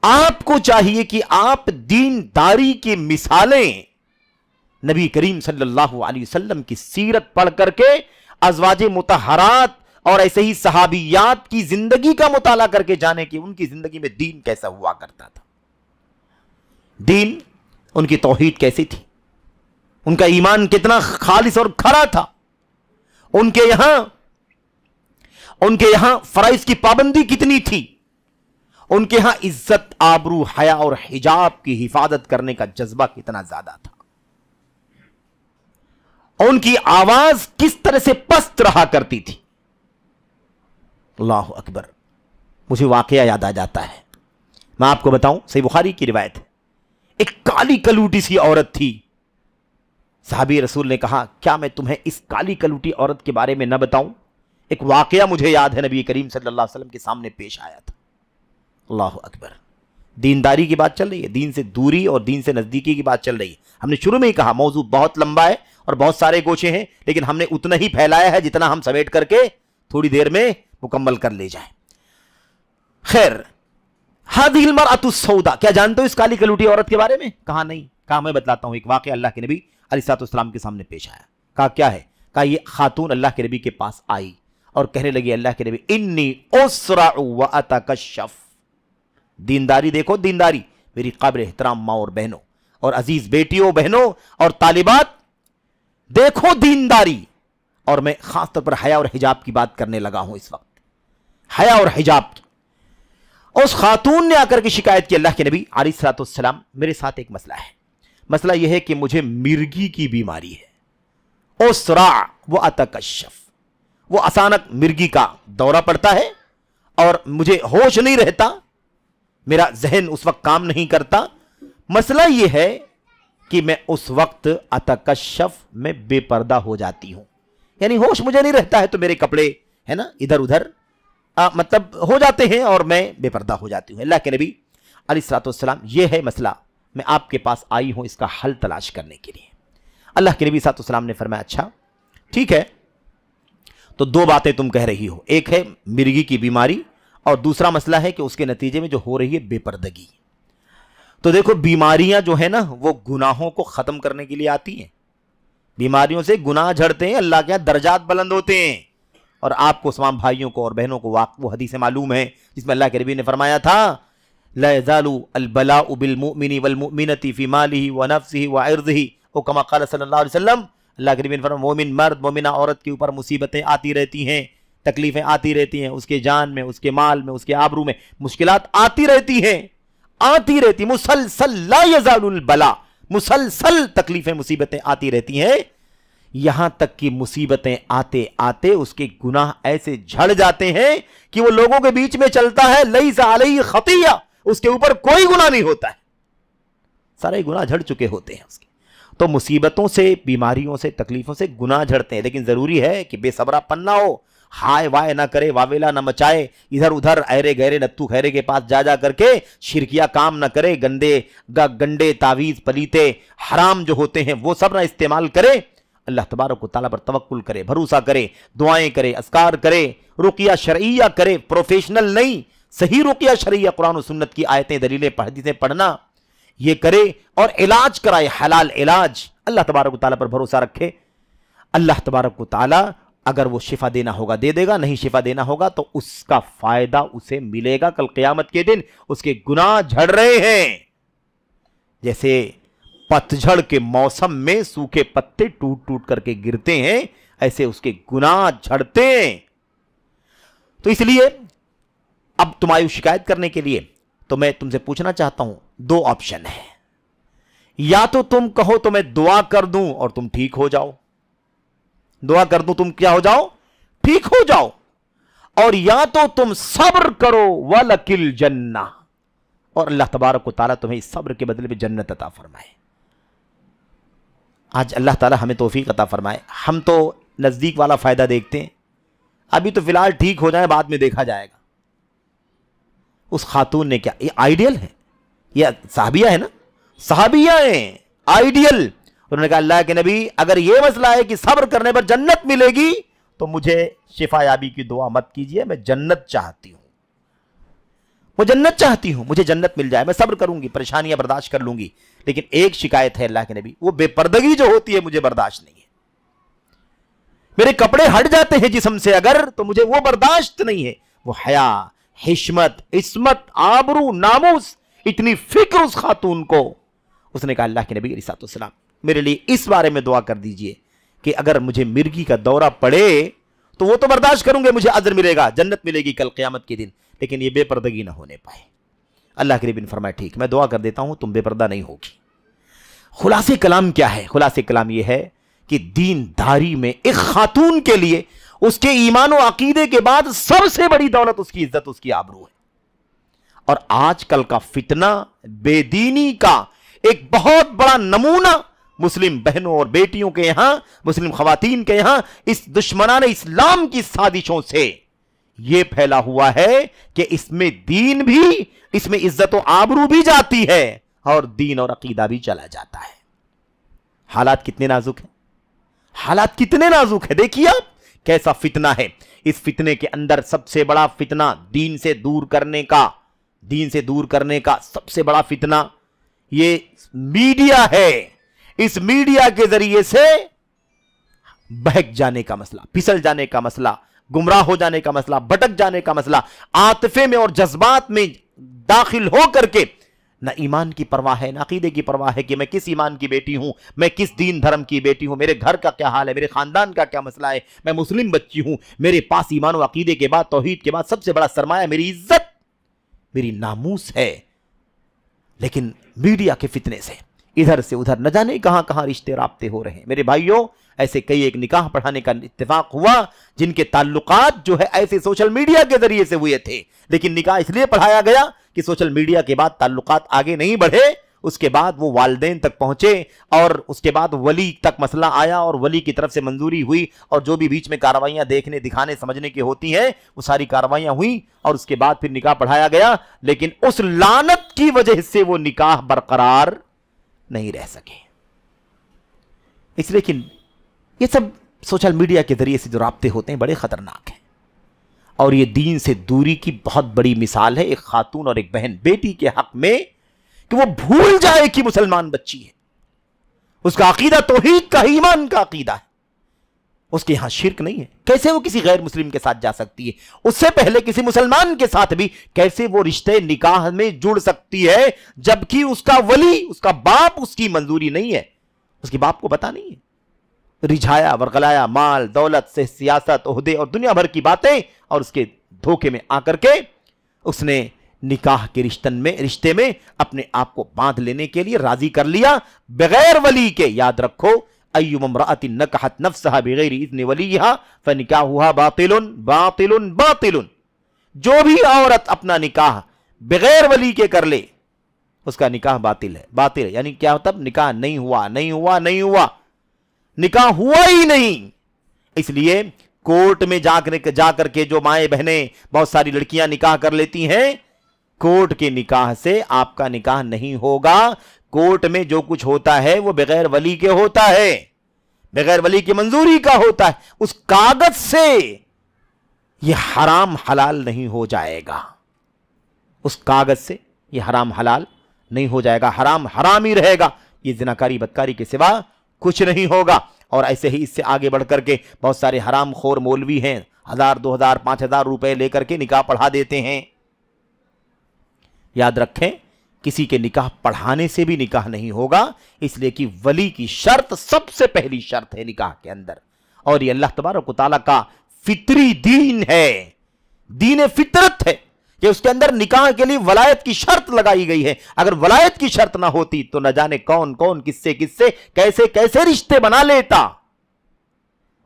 آپ کو چاہیے کہ آپ دینداری کی مثالیں نبی کریم صلی اللہ علیہ وسلم کی سیرت پڑھ کر کے ازواج مطہرات اور ایسے ہی صحابیات کی زندگی کا مطالعہ کر کے جانے کہ ان کی زندگی میں دین کیسا ہوا کرتا تھا، دین ان کی توحید کیسی تھی، ان کا ایمان کتنا خالص اور کھرا تھا، ان کے یہاں فرائض کی پابندی کتنی تھی، ان کے یہاں عزت، آبرو، حیا اور حجاب کی حفاظت کرنے کا جذبہ کتنا زیادہ تھا، ان کی آواز کس طرح سے پست رہا کرتی تھی۔ اللہ اکبر، مجھے واقعہ یاد آ جاتا ہے، میں آپ کو بتاؤں، صحیح بخاری کی روایت ہے، ایک کالی کلوٹی سی عورت تھی، صحابی رسول نے کہا کیا میں تمہیں اس کالی کلوٹی عورت کے بارے میں نہ بتاؤں؟ ایک واقعہ مجھے یاد ہے، نبی کریم صلی اللہ علیہ وسلم کے سامنے پیش آیا تھا۔ اللہ اکبر، دینداری کی بات چل رہی ہے، دین سے دوری اور دین سے نزدیکی کی بات چل رہی ہے۔ ہم نے شروع میں ہی کہا موضوع بہت لمبا ہے اور بہت سارے گوشے ہیں، لیکن ہم نے اتنا ہی پھیلایا ہے جتنا ہم سمیٹ کر کے تھوڑی دیر میں مکمل کر لے جائیں۔ خیر، ہذہ المرأۃ السوداء، کیا جانتے ہو اس کالی کلوٹی عورت کے بارے میں؟ کہا نہیں۔ کہا میں بتلاتا ہوں، ایک واقعہ اللہ کے نبی علیہ الصلوۃ والسلام کے سامنے پیش آیا۔ کہا کیا ہے؟ کہا یہ خاتون اللہ کے نبی کے پاس آئی اور کہنے لگی اللہ کے نبی انی اسرع واتکشف، دینداری دیکھو، دینداری، میری قابل احترام ماں اور بہنوں اور عزیز بیٹیوں بہنوں اور طالبات، دیکھو دینداری، اور میں خاص طور پر حیا اور حجاب کی بات کرنے لگا ہوں اس وقت، حیا اور حجاب کی۔ اس خاتون نے آ کر کے شکایت کی اللہ کے نبی علیہ الصلوۃ والسلام، میرے ساتھ ایک مسئلہ ہے، مسئلہ یہ ہے کہ مجھے مرگی کی بیماری ہے، اسرع واتکشف، وہ اچانک مرگی کا دورہ پڑتا ہے اور مجھے ہوش نہیں رہتا، میرا ذہن اس وقت کام نہیں کرتا۔ مسئلہ یہ ہے کہ میں اس وقت اتکشف میں بے پردہ ہو جاتی ہوں، یعنی ہوش مجھے نہیں رہتا ہے تو میرے کپڑے ہے نا ادھر ادھر مطلب ہو جاتے ہیں اور میں بے پردہ ہو جاتی ہوں۔ اللہ کے نبی علیہ الصلوۃ والسلام، یہ ہے مسئلہ، میں آپ کے پاس آئی ہوں اس کا حل تلاش کرنے کے لیے۔ اللہ کے نبی صلی اللہ علیہ وسلم نے فرمایا اچھا ٹھیک ہے، تو دو باتیں تم کہہ رہی ہو، ایک ہے مرگی کی بیماری اور دوسرا مسئلہ ہے کہ اس کے نتیجے میں جو ہو رہی ہے بے پردگی۔ تو دیکھو بیماریاں جو ہیں نا وہ گناہوں کو ختم کرنے کے لیے آتی ہیں، بیماریوں سے گناہ جھڑتے ہیں، اللہ کے یہاں درجات بلند ہوتے ہیں۔ اور آپ کو تمام بھائیوں کو اور بہنوں کو وہ حدیث معلوم ہے جس میں اللہ کے نبی نے فرمایا تھا لا یزال البلاء بالمؤمن والمؤمنة فی مالہ ونفسہ وعرضہ، او کما قال صلی اللہ علیہ وسلم، اللہ کے نبی نے فرمایا مومن مرد مومنہ عورت کے اوپر مصیبتیں آتی رہتی ہیں، تکلیفیں آتی رہتی ہیں، اس کے جان میں، اس کے مال میں، اس کے آبرو میں مشکلات آتی رہتی ہیں، آتی رہتی، مسلسل، لا یزال البلاء، مسلسل تکلیفیں مصیبتیں آتی رہتی ہیں، یہاں تک کہ مصیبتیں آتے آتے اس کے گناہ ایسے جھڑ جاتے ہیں کہ وہ لوگوں کے بیچ میں چلتا ہے لیس علیہ خطیہ، اس کے اوپر کوئی گناہ نہیں ہوتا ہے، سارے گناہ جھڑ چکے ہوتے ہیں اس کے۔ تو مصیبتوں سے، بیماریوں سے، تکلیفوں سے گناہ جھڑتے ہیں، لیکن ضروری ہے کہ بے صبرا پن نہ ہو، ہائے وائے نہ کرے، واویلا نہ مچائے، ادھر ادھر ایرے گہرے نتو خیرے کے پاس جا کر کے شرکیہ کام نہ کرے، گنڈے تعویذ پلیتے حرام جو ہوتے ہیں وہ سب نہ استعمال کرے، اللہ تبارک و تعالیٰ پر توکل کرے، بھروسہ کرے، دعائیں کرے، اذکار کرے، رقیہ شرعیہ کرے، پروفیشنل نہیں، صحیح رقیہ شرعیہ، قرآن و سنت کی آیتیں دلیلیں حدیثیں پڑھنا یہ کرے، اور علاج کرائے، حلال علاج، اللہ تبارک و تعالیٰ پر بھروسہ رکھے، اللہ تبارک و تعالیٰ اگر وہ شفا دینا ہوگا دے دے گا، نہیں شفا دینا ہوگا تو اس کا فائدہ اسے ملے گا کل قیامت کے دن۔ اس کے گناہ جھڑ رہے ہیں، جیسے پتجھڑ کے موسم میں سوکھے پتے ٹوٹ ٹوٹ کر کے گرتے ہیں، ایسے اس کے گناہ جھڑتے ہیں۔ تو اس لیے اب تمہاری شکایت کرنے کے لیے تو میں تم سے پوچھنا چاہتا ہوں، دو آپشن ہے، یا تو تم کہو تو میں دعا کر دوں اور تم ٹھیک ہو جاؤ، دعا کر دوں تم کیا ہو جاؤ، ٹھیک ہو جاؤ، اور یا تو تم صبر کرو وَلَكِ الْجَنَّةُ، اور اللہ تبارک و تعالیٰ تمہیں اس صبر کے بدلے میں جنت عطا فرمائے۔ آج اللہ تعالیٰ ہمیں توفیق عطا فرمائے، ہم تو نزدیک والا فائدہ دیکھتے ہیں، ابھی تو فی الحال ٹھیک ہو جائے، بعد میں دیکھا جائے گا۔ اس خاتون نے کیا، یہ آئیڈیل ہے، یہ صحابیہ ہے نا، صحابیہ ہیں آئیڈیل، انہوں نے کہا اللہ کے نبی اگر یہ مسئلہ ہے کہ صبر کرنے پر جنت ملے گی تو مجھے شفا یابی کی دعا مت کیجیے، میں جنت چاہتی ہوں، وہ جنت چاہتی ہوں، مجھے جنت مل جائے، میں صبر کروں گی، پریشانیاں برداشت کر لوں گی، لیکن ایک شکایت ہے اللہ کے نبی، وہ بے پردگی جو ہوتی ہے مجھے برداشت نہیں ہے۔ میرے کپڑے ہٹ جاتے ہیں جسم سے اگر، تو مجھے وہ برداشت نہیں ہے۔ وہ حیا، حشمت، عصمت، آبرو، ناموس، اتنی فکر اس خاتون کو۔ اس نے کہا اللہ کے نبی علیہ السلام میرے لیے اس بارے میں دعا کر دیجئے کہ اگر مجھے مرگی کا دورہ پڑے تو وہ تو برداشت کروں گے، مجھے اجر ملے گا، جنت ملے گی کل قیامت کے دن، لیکن یہ بے پردگی نہ ہونے پائے۔ اللہ کے نبی نے فرمایا ٹھیک، میں دعا کر دیتا ہوں، تم بے پردہ نہیں ہوگی۔ خلاصہ کلام کیا ہے؟ خلاصہ کلام یہ ہے کہ دین داری میں ایک خاتون کے لیے اس کے ایمان و عقیدے کے بعد سب سے بڑی دولت اس کی عزت، اس کی آبرو ہے۔ اور آج کل کا فتنہ بے دینی کا ایک بہت بڑا نمونہ مسلم بہنوں اور بیٹیوں کے یہاں، مسلم خواتین کے یہاں اس دشمنان اسلام کی سازشوں سے یہ پھیلا ہوا ہے کہ اس میں دین بھی، اس میں عزت و آبرو بھی جاتی ہے اور دین اور عقیدہ بھی چلا جاتا ہے۔ حالات کتنے نازک ہیں، حالات کتنے نازک ہیں، دیکھیے آپ کیسا فتنہ ہے۔ اس فتنے کے اندر سب سے بڑا فتنہ دین سے دور کرنے کا، دین سے دور کرنے کا سب سے بڑا فتنہ یہ میڈیا ہے۔ اس میڈیا کے ذریعے سے بہک جانے کا مسئلہ، پھسل جانے کا مسئلہ، گمراہ ہو جانے کا مسئلہ، بھٹک جانے کا مسئلہ، عاطفے میں اور جذبات میں داخل ہو کر کے نہ ایمان کی پرواہ ہے، نہ عقیدے کی پرواہ ہے کہ میں کس ایمان کی بیٹی ہوں، میں کس دین دھرم کی بیٹی ہوں، میرے گھر کا کیا حال ہے، میرے خاندان کا کیا مسئلہ ہے، میں مسلم بچی ہوں، میرے پاس ایمان و عقیدے کے بعد، توحید کے بعد سب سے بڑا سرمایہ میری عزت، میری ناموس ہے۔ لیکن میڈیا کے فتنے سے ادھر سے ادھر نہ جانے کہاں کہاں رشتے رابطے ہو رہے ہیں۔ میرے بھائیوں، ایسے کئی ایک نکاح پڑھانے کا اتفاق ہوا جن کے تعلقات جو ہے ایسے سوشل میڈیا کے ذریعے سے ہوئے تھے، لیکن نکاح اس لیے پڑھایا گیا کہ سوشل میڈیا کے بعد تعلقات آگے نہیں بڑھے، اس کے بعد وہ والدین تک پہنچے اور اس کے بعد ولی تک مسئلہ آیا اور ولی کی طرف سے منظوری ہوئی، اور جو بھی بیچ میں کارروائیاں دیکھنے دکھانے سمجھنے کی ہوتی ہیں وہ ساری کارروائیاں ہوئیں، اور اس کے بعد پھر نکاح پڑھایا گیا، لیکن اس لعنت کی وجہ سے وہ نکاح برقرار نہیں رہ سکے۔ اس لیے کہ یہ سب سوشل میڈیا کے ذریعے سے جو رابطے ہوتے ہیں بڑے خطرناک ہیں، اور یہ دین سے دوری کی بہت بڑی مثال ہے ایک خاتون اور ایک بہن بیٹی کے حق میں، کہ وہ بھول جائے کہ مسلمان بچی ہے، اس کا عقیدہ توحید کا، ایمان کا عقیدہ ہے، اس کے یہاں شرک نہیں ہے، کیسے وہ کسی غیر مسلم کے ساتھ جا سکتی ہے؟ اس سے پہلے کسی مسلمان کے ساتھ بھی کیسے وہ رشتے نکاح میں جڑ سکتی ہے جبکہ اس کا ولی، اس کا باپ اس کی منظوری نہیں ہے، اس کے باپ کو پتا نہیں ہے؟ رجھایا ورغلایا مال دولت سے، سیاست، عہدے اور دنیا بھر کی باتیں، اور اس کے دھوکے میں آ کر کے اس نے نکاح کے رشتے میں اپنے آپ کو باندھ لینے کے لیے راضی کر لیا بغیر ولی کے۔ یاد رکھو، ایما امرأۃ نکحت نفسها بغیر اذن ولیہا فنکاحها باطل باطل باطل۔ جو بھی عورت اپنا نکاح بغیر ولی کے کر لے اس کا نکاح باطل ہے۔ باطل ہے یعنی کیا مطلب؟ نکاح نہیں ہوا، نہیں ہوا، نہیں ہوا، نکاح ہوا ہی نہیں۔ اس لیے کورٹ میں جا کر کے جو مائیں بہنیں بہت ساری لڑکیاں نکاح کر لیتی ہیں، کورٹ کے نکاح سے آپ کا نکاح نہیں ہوگا۔ کورٹ میں جو کچھ ہوتا ہے وہ بغیر ولی کے ہوتا ہے، بغیر ولی کی منظوری کا ہوتا ہے۔ اس کاغذ سے یہ حرام حلال نہیں ہو جائے گا، اس کاغذ سے یہ حرام حلال نہیں ہو جائے گا، حرام حرام ہی رہے گا، یہ زناکاری بدکاری کے سوا کچھ نہیں ہوگا۔ اور ایسے ہی اس سے آگے بڑھ کر کے بہت سارے حرام خور مولوی ہیں، 1000 2000 5000 روپے لے کر کے نکاح پڑھا دیتے ہیں۔ یاد رکھیں، کسی کے نکاح پڑھانے سے بھی نکاح نہیں ہوگا، اس لیے کہ ولی کی شرط سب سے پہلی شرط ہے نکاح کے اندر، اور یہ اللہ تبارک و تعالیٰ کا فطری دین ہے، دین فطرت ہے کہ اس کے اندر نکاح کے لیے ولایت کی شرط لگائی گئی ہے۔ اگر ولایت کی شرط نہ ہوتی تو نہ جانے کون کون کس سے کیسے کیسے رشتے بنا لیتا،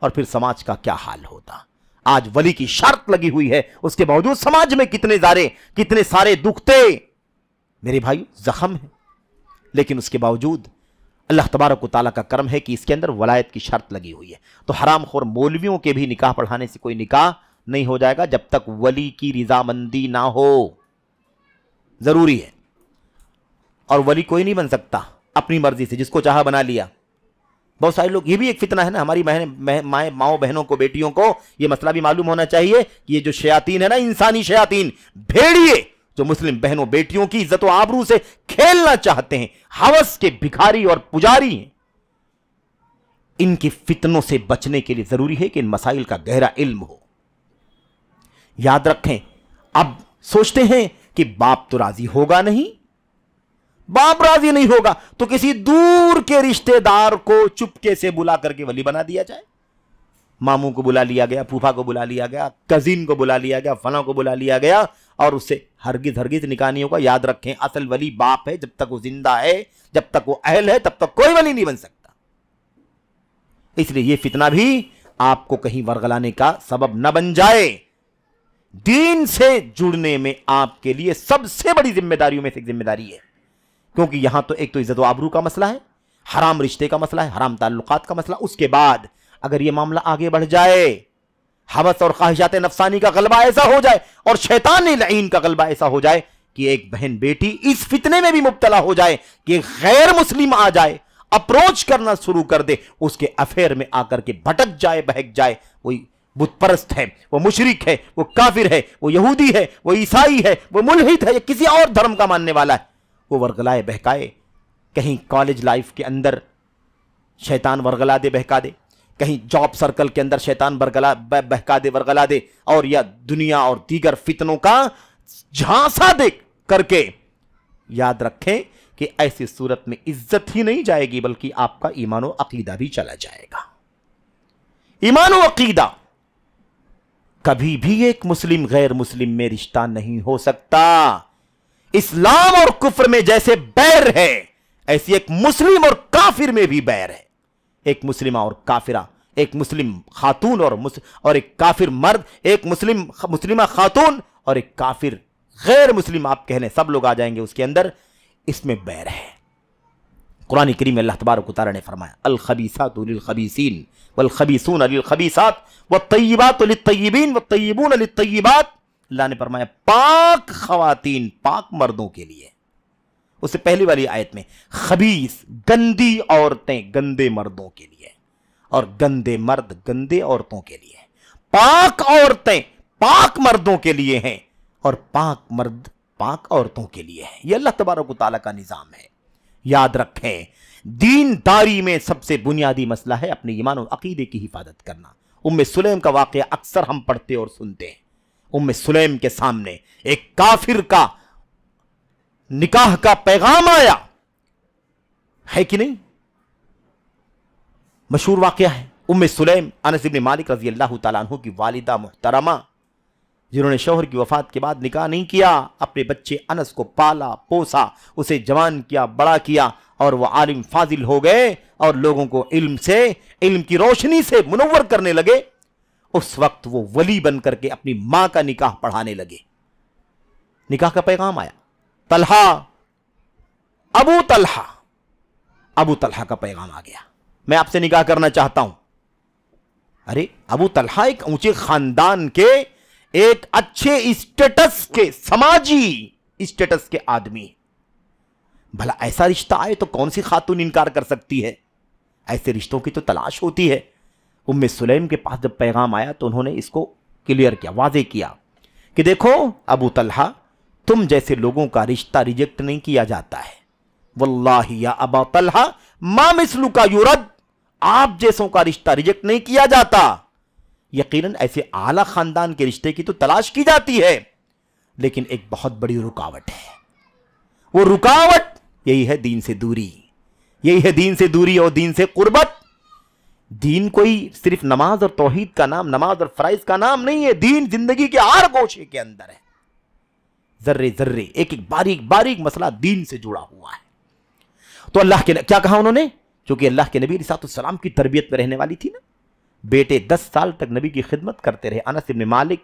اور پھر سماج کا کیا حال ہوتا۔ آج ولی کی شرط لگی ہوئی ہے، اس کے باوجود سماج میں کتنے سارے دکھتے میرے بھائی زخم ہیں، لیکن اس کے باوجود اللہ تبارک و تعالیٰ کا کرم ہے کہ اس کے اندر ولایت کی شرط لگی ہوئی ہے۔ تو حرام خور مولویوں کے بھی نکاح پڑھانے سے کوئی نکاح نہیں ہو جائے گا جب تک ولی کی رضامندی نہ ہو، ضروری ہے۔ اور ولی کوئی نہیں بن سکتا اپنی مرضی سے، جس کو چاہا بنا لیا۔ بہت سارے لوگ، یہ بھی ایک فتنہ ہے نا، ہماری ماؤں بہنوں کو، بیٹیوں کو یہ مسئلہ بھی معلوم ہونا چاہیے کہ یہ جو شیاطین ہے نا، انسانی شیاطین، بھیڑیے جو مسلم بہنوں بیٹیوں کی عزت و آبرو سے کھیلنا چاہتے ہیں، ہوس کے بھکاری اور پجاری ہیں، ان کے فتنوں سے بچنے کے لیے ضروری ہے کہ ان مسائل کا گہرا علم ہو۔ یاد رکھیں، اب سوچتے ہیں کہ باپ تو راضی ہوگا نہیں، باپ راضی نہیں ہوگا تو کسی دور کے رشتہ دار کو چپکے سے بلا کر کے ولی بنا دیا جائے۔ ماموں کو بلا لیا گیا، پھوپھا کو بلا لیا گیا، کزن کو بلا لیا گیا، فلاں کو بلا لیا گیا، اور اس سے ہرگز نکاح نہیں ہوگا۔ یاد رکھیں، اصل ولی باپ ہے، جب تک وہ زندہ ہے، جب تک وہ اہل ہے، تب تک کوئی ولی نہیں بن سکتا۔ اس لیے یہ فتنہ بھی آپ کو کہیں ورغلانے کا سبب نہ بن جائے۔ دین سے جڑنے میں آپ کے لیے سب سے بڑی ذمہ داریوں میں سے ایک ذمہ داری ہے، کیونکہ یہاں تو ایک تو عزت و آبرو کا مسئلہ ہے، حرام رشتے کا مسئلہ ہے، حرام تعلقات کا مسئلہ۔ اس کے بعد اگر یہ معاملہ آگے بڑھ جائے، ہوس اور خواہشات نفسانی کا غلبہ ایسا ہو جائے اور شیطان لعین کا غلبہ ایسا ہو جائے کہ ایک بہن بیٹی اس فتنے میں بھی مبتلا ہو جائے کہ غیر مسلم آ جائے، اپروچ کرنا شروع کر دے، اس کے افیئر میں آ کر کے بھٹک جائے، بہک جائے، وہی بت پرست ہے، وہ مشرک ہے، وہ کافر ہے، وہ یہودی ہے، وہ عیسائی ہے، وہ ملحد ہے یا کسی اور دھرم کا ماننے والا ہے، وہ ورغلائے بہکائے، کہیں کالج لائف کے اندر شیطان ورغلا دے، بہکا دے، کہیں جاب سرکل کے اندر شیطان بہکا دے، ورغلا دے، اور یا دنیا اور دیگر فتنوں کا جھانسا دے کر کے۔ یاد رکھیں کہ ایسی صورت میں عزت ہی نہیں جائے گی، بلکہ آپ کا ایمان و عقیدہ بھی چلا جائے گا۔ ایمان و عقیدہ کبھی بھی ایک مسلم غیر مسلم میں رشتہ نہیں ہو سکتا۔ اسلام اور کفر میں جیسے بیر ہے، ایسی ایک مسلم اور کافر میں بھی بیر ہے۔ ایک مسلمہ اور کافرہ، ایک مسلم خاتون اور ایک کافر مرد، ایک مسلمہ خاتون اور ایک کافر غیر مسلم، آپ کہہ لیں سب لوگ آ جائیں گے اس کے اندر، اس میں بیر ہے۔ قرآن کریم میں اللہ تبارک و تعالی نے فرمایا، الخبیثات للخبیثین والخبیثون للخبیثات والطیبات للطیبین والطیبون للطیبات۔ اللہ نے فرمایا پاک خواتین پاک مردوں کے لیے، اس سے پہلی والی آیت میں خبیث گندی عورتیں گندے مردوں کے لیے، اور گندے مرد گندے عورتوں کے لیے۔ پاک عورتیں پاک مردوں کے لیے ہیں اور پاک مرد پاک عورتوں کے لیے ہیں۔ یہ اللہ تبارک و تعالیٰ کا نظام ہے۔ یاد رکھیں، دین داری میں سب سے بنیادی مسئلہ ہے اپنے ایمان و عقیدے کی حفاظت کرنا۔ ام سلیم کا واقعہ اکثر ہم پڑھتے اور سنتے ہیں۔ ام سلیم کے سامنے ایک کافر کا نکاح کا پیغام آیا ہے کہ نہیں؟ مشہور واقعہ ہے۔ ام سلیم انس بن مالک رضی اللہ تعالیٰ عنہ کی والدہ محترمہ، جنہوں نے شوہر کی وفات کے بعد نکاح نہیں کیا، اپنے بچے انس کو پالا پوسا، اسے جوان کیا، بڑا کیا، اور وہ عالم فاضل ہو گئے اور لوگوں کو علم کی روشنی سے منور کرنے لگے۔ اس وقت وہ ولی بن کر کے اپنی ماں کا نکاح پڑھانے لگے۔ نکاح کا پیغام آیا، ابو طلحہ کا پیغام آ گیا، میں آپ سے نکاح کرنا چاہتا ہوں۔ ارے ابو طلحہ ایک اونچے خاندان کے، ایک اچھے اسٹیٹس کے، سماجی اسٹیٹس کے آدمی، بھلا ایسا رشتہ آئے تو کون سی خاتون انکار کر سکتی ہے؟ ایسے رشتوں کی تو تلاش ہوتی ہے۔ ام سلیم کے پاس جب پیغام آیا تو انہوں نے اس کو کلیئر کیا، واضح کیا کہ دیکھو ابو طلحہ، تم جیسے لوگوں کا رشتہ ریجیکٹ نہیں کیا جاتا ہے۔ واللہ یا ابا طلحہ ما مثلک یرد، آپ جیسوں کا رشتہ ریجیکٹ نہیں کیا جاتا۔ یقیناً ایسے اعلیٰ خاندان کے رشتے کی تو تلاش کی جاتی ہے، لیکن ایک بہت بڑی رکاوٹ ہے۔ وہ رکاوٹ یہی ہے دین سے دوری، یہی ہے دین سے دوری اور دین سے قربت۔ دین کوئی صرف نماز اور توحید کا نام، نماز اور فرائض کا نام نہیں ہے۔ دین زندگی کے ہر گوشے کے اندر ہے، ذرے ذرے، ایک ایک باریک باریک مسئلہ دین سے جڑا ہوا ہے۔ تو اللہ کے کیا کہا انہوں نے؟ چونکہ اللہ کے نبی علیہ السلام کی تربیت میں رہنے والی تھی نا، بیٹے 10 سال تک نبی کی خدمت کرتے رہے، انس بن مالک،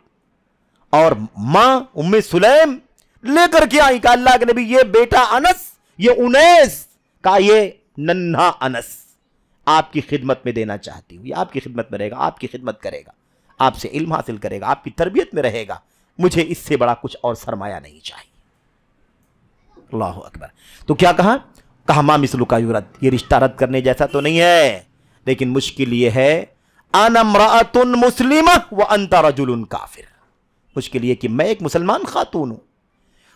اور ماں ام سلیم لے کر کے آئی کہ اللہ کے نبی یہ بیٹا انس، یہ انیس کا یہ ننھا انس آپ کی خدمت میں دینا چاہتی ہوں، یہ آپ کی خدمت میں رہے گا، آپ کی خدمت کرے گا، آپ سے علم حاصل کرے گا، آپ کی تربیت میں رہے گا، مجھے اس سے بڑا کچھ اور سرمایہ نہیں چاہیے۔ اللہ اکبر۔ تو کیا کہا ما مثلک یرد، یہ رشتہ رد کرنے جیسا تو نہیں ہے، لیکن مشکل یہ ہے انا امرأۃ مسلمہ وانت رجل کافر، مشکل یہ کہ میں ایک مسلمان خاتون ہوں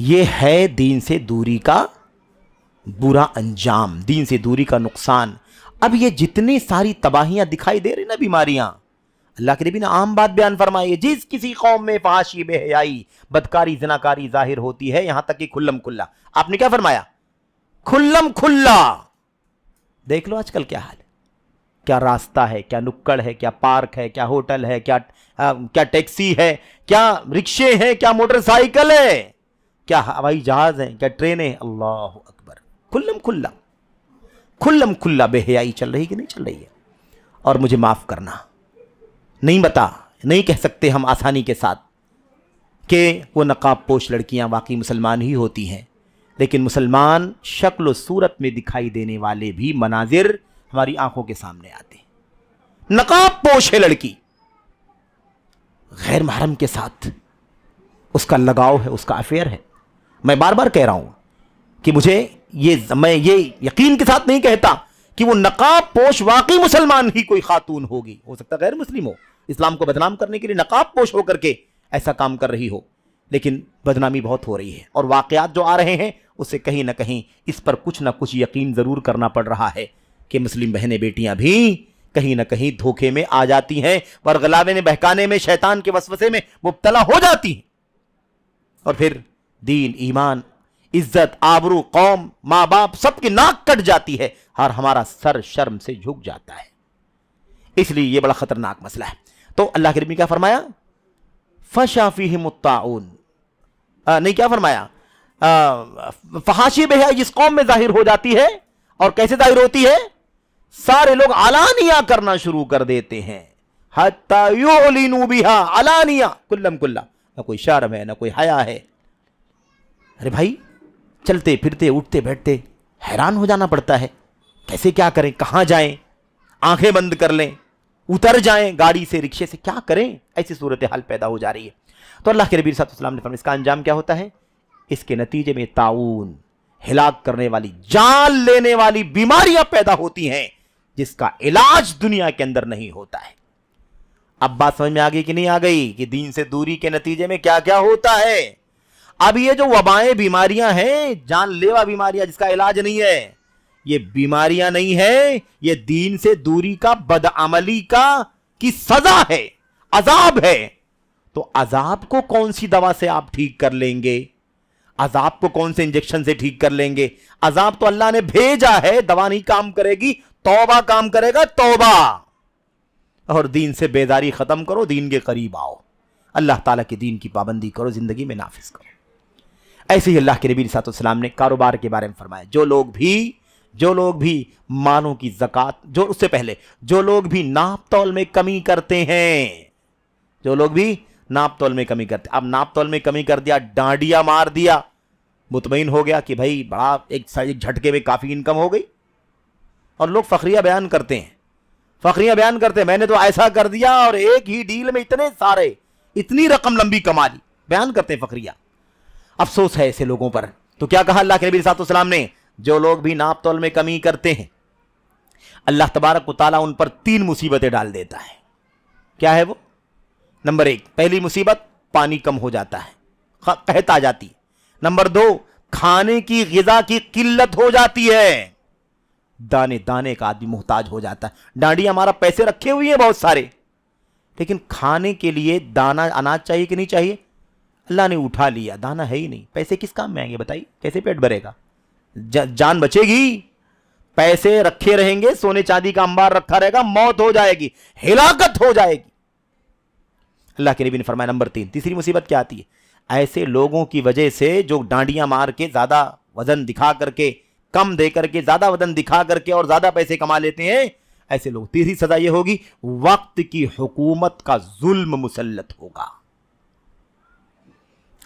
یہ ہے دین سے دوری کا برا انجام، دین سے دوری کا نقصان۔ اب یہ جتنی ساری تباہیاں دکھائی دے رہی نا، بیماریاں، اللہ کے نبی نے عام بات بیان فرمائی ہے، جس کسی قوم میں فحاشی، بے حیائی، بدکاری، زناکاری ظاہر ہوتی ہے، یہاں تک کہ کھلم کھلا، آپ نے کیا فرمایا؟ کھلم کھلا۔ دیکھ لو آج کل کیا حال ہے، کیا راستہ ہے، کیا نکڑ ہے، کیا پارک ہے، کیا ہوٹل ہے، کیا ٹیکسی ہے، کیا رکشے ہیں، کیا موٹر سائیکل ہے، کیا ہوائی جہاز ہیں، کیا ٹرینیں، اللہ اکبر، کھلم کھلا، کھلم کھلا بے حیائی چل رہی کہ نہیں چل رہی ہے؟ اور مجھے معاف کرنا، نہیں کہہ سکتے ہم آسانی کے ساتھ کہ وہ نقاب پوش لڑکیاں واقعی مسلمان ہی ہوتی ہیں، لیکن مسلمان شکل و صورت میں دکھائی دینے والے بھی مناظر ہماری آنکھوں کے سامنے آتے ہیں۔ نقاب پوش ہے لڑکی، غیر محرم کے ساتھ اس کا لگاؤ ہے، اس کا افیئر ہے۔ میں بار بار کہہ رہا ہوں کہ میں یہ یقین کے ساتھ نہیں کہتا کہ وہ نقاب پوش واقعی مسلمان ہی کوئی خاتون ہوگی، ہو سکتا غیر مسلم ہو، اسلام کو بدنام کرنے کے لیے نقاب پوش ہو کر کے ایسا کام کر رہی ہو، لیکن بدنامی بہت ہو رہی ہے، اور واقعات جو آ رہے ہیں اس سے کہیں نہ کہیں اس پر کچھ نہ کچھ یقین ضرور کرنا پڑ رہا ہے کہ مسلم بہنیں بیٹیاں بھی کہیں نہ کہیں دھوکے میں آ جاتی ہیں، ورغلاوے نے بہکانے میں، شیطان کے وسوسے میں مبتلا ہو جاتی ہیں، اور پھر دین، ایمان، عزت، آبرو، قوم، ماں باپ سب کی ناک کٹ جاتی ہے، اور ہمارا سر شرم سے جھک جاتا ہے۔ اس لیے یہ بڑا خطرناک مسئلہ ہے۔ تو اللہ کے نبی کیا فرمایا؟ فشا فیہم الطاعون، نہیں کیا فرمایا؟ فحاشی بے حیائی جس قوم میں ظاہر ہو جاتی ہے، اور کیسے ظاہر ہوتی ہے؟ سارے لوگ علانیہ کرنا شروع کر دیتے ہیں، حتی یعلنوا بہا، علانیہ، کلم کلا، نہ کوئی شرم ہے، نہ کوئی حیا ہے۔ ارے بھائی، چلتے پھرتے اٹھتے بیٹھتے حیران ہو جانا پڑتا ہے، کیسے کیا کریں، کہاں جائیں، آنکھیں بند کر لیں، اتر جائیں گاڑی سے، رکشے سے، کیا کریں؟ ایسی صورتحال پیدا ہو جا رہی ہے۔ تو اللہ کے نبی صلی اللہ علیہ وسلم نے فرمایا اس کا انجام کیا ہوتا ہے؟ اس کے نتیجے میں طاعون، ہلاک کرنے والی، جان لینے والی بیماریاں پیدا ہوتی ہیں، جس کا علاج دنیا کے اندر نہیں ہوتا ہے۔ اب بات سمجھ میں آ گئی کہ نہیں آ گئی کہ دین سے دوری کے نتیجے میں کیا کیا ہوتا ہے؟ اب یہ جو وبائیں، بیماریاں ہیں، جان لیوا بیماریاں جس کا علاج نہیں ہے، یہ بیماریاں نہیں ہے، یہ دین سے دوری کا، بدعملی کی سزا ہے، عذاب ہے۔ تو عذاب کو کون سی دوا سے آپ ٹھیک کر لیں گے؟ عذاب کو کون سے انجیکشن سے ٹھیک کر لیں گے؟ عذاب تو اللہ نے بھیجا ہے، دوا نہیں کام کرے گی، توبہ کام کرے گا، توبہ۔ اور دین سے بیزاری ختم کرو، دین کے قریب آؤ، اللہ تعالیٰ کے دین کی پابندی کرو، زندگی میں نافذ کرو۔ ایسے ہی اللہ کے نبی صلی اللہ علیہ وسلم نے کاروبار کے بارے میں فرمایا، جو لوگ بھی مالوں کی زکوٰۃ، اس سے پہلے جو لوگ بھی ناپ تول میں کمی کرتے ہیں، اب ناپ تول میں کمی کر دیا، ڈانڈیا مار دیا، مطمئن ہو گیا کہ بھائی بڑا ایک جھٹکے میں کافی انکم ہو گئی، اور لوگ فخریہ بیان کرتے ہیں، میں نے تو ایسا کر دیا اور ایک ہی ڈیل میں اتنی رقم لمبی کما لی، بیان کرتے ہیں فخریہ۔ افسوس ہے ایسے لوگوں پر۔ تو کیا کہا اللہ کے نبی صلی اللہ علیہ وسلم نے؟ جو لوگ بھی ناپ تول میں کمی کرتے ہیں، اللہ تبارک و تعالیٰ ان پر 3 مصیبتیں ڈال دیتا ہے۔ کیا ہے وہ؟ نمبر 1، پہلی مصیبت، پانی کم ہو جاتا ہے، قحط آ جاتی ہے۔ نمبر 2، کھانے کی غذا کی قلت ہو جاتی ہے، دانے دانے کا آدمی محتاج ہو جاتا ہے۔ ڈانڈی ہمارا پیسے رکھے ہوئے ہیں بہت سارے، لیکن کھانے کے لیے دانا اناج چاہیے کہ نہیں چاہیے؟ اللہ نے اٹھا لیا، دانا ہے ہی نہیں، پیسے کس کام میں آئیں گے بتائیے؟ کیسے پیٹ بھرے گا؟ جان بچے گی؟ پیسے رکھے رہیں گے، سونے چاندی کا انبار رکھا رہے گا، موت ہو جائے گی، ہلاکت ہو جائے گی۔ اللہ کے نبی نے فرمایا نمبر 3، تیسری مصیبت کیا آتی ہے؟ ایسے لوگوں کی وجہ سے جو ڈانڈیاں مار کے، زیادہ وزن دکھا کر کے، کم دے کر کے، زیادہ وزن دکھا کر کے اور زیادہ پیسے کما لیتے ہیں، ایسے لوگ، تیسری سزا یہ ہوگی، وقت کی حکومت کا ظلم مسلط ہوگا۔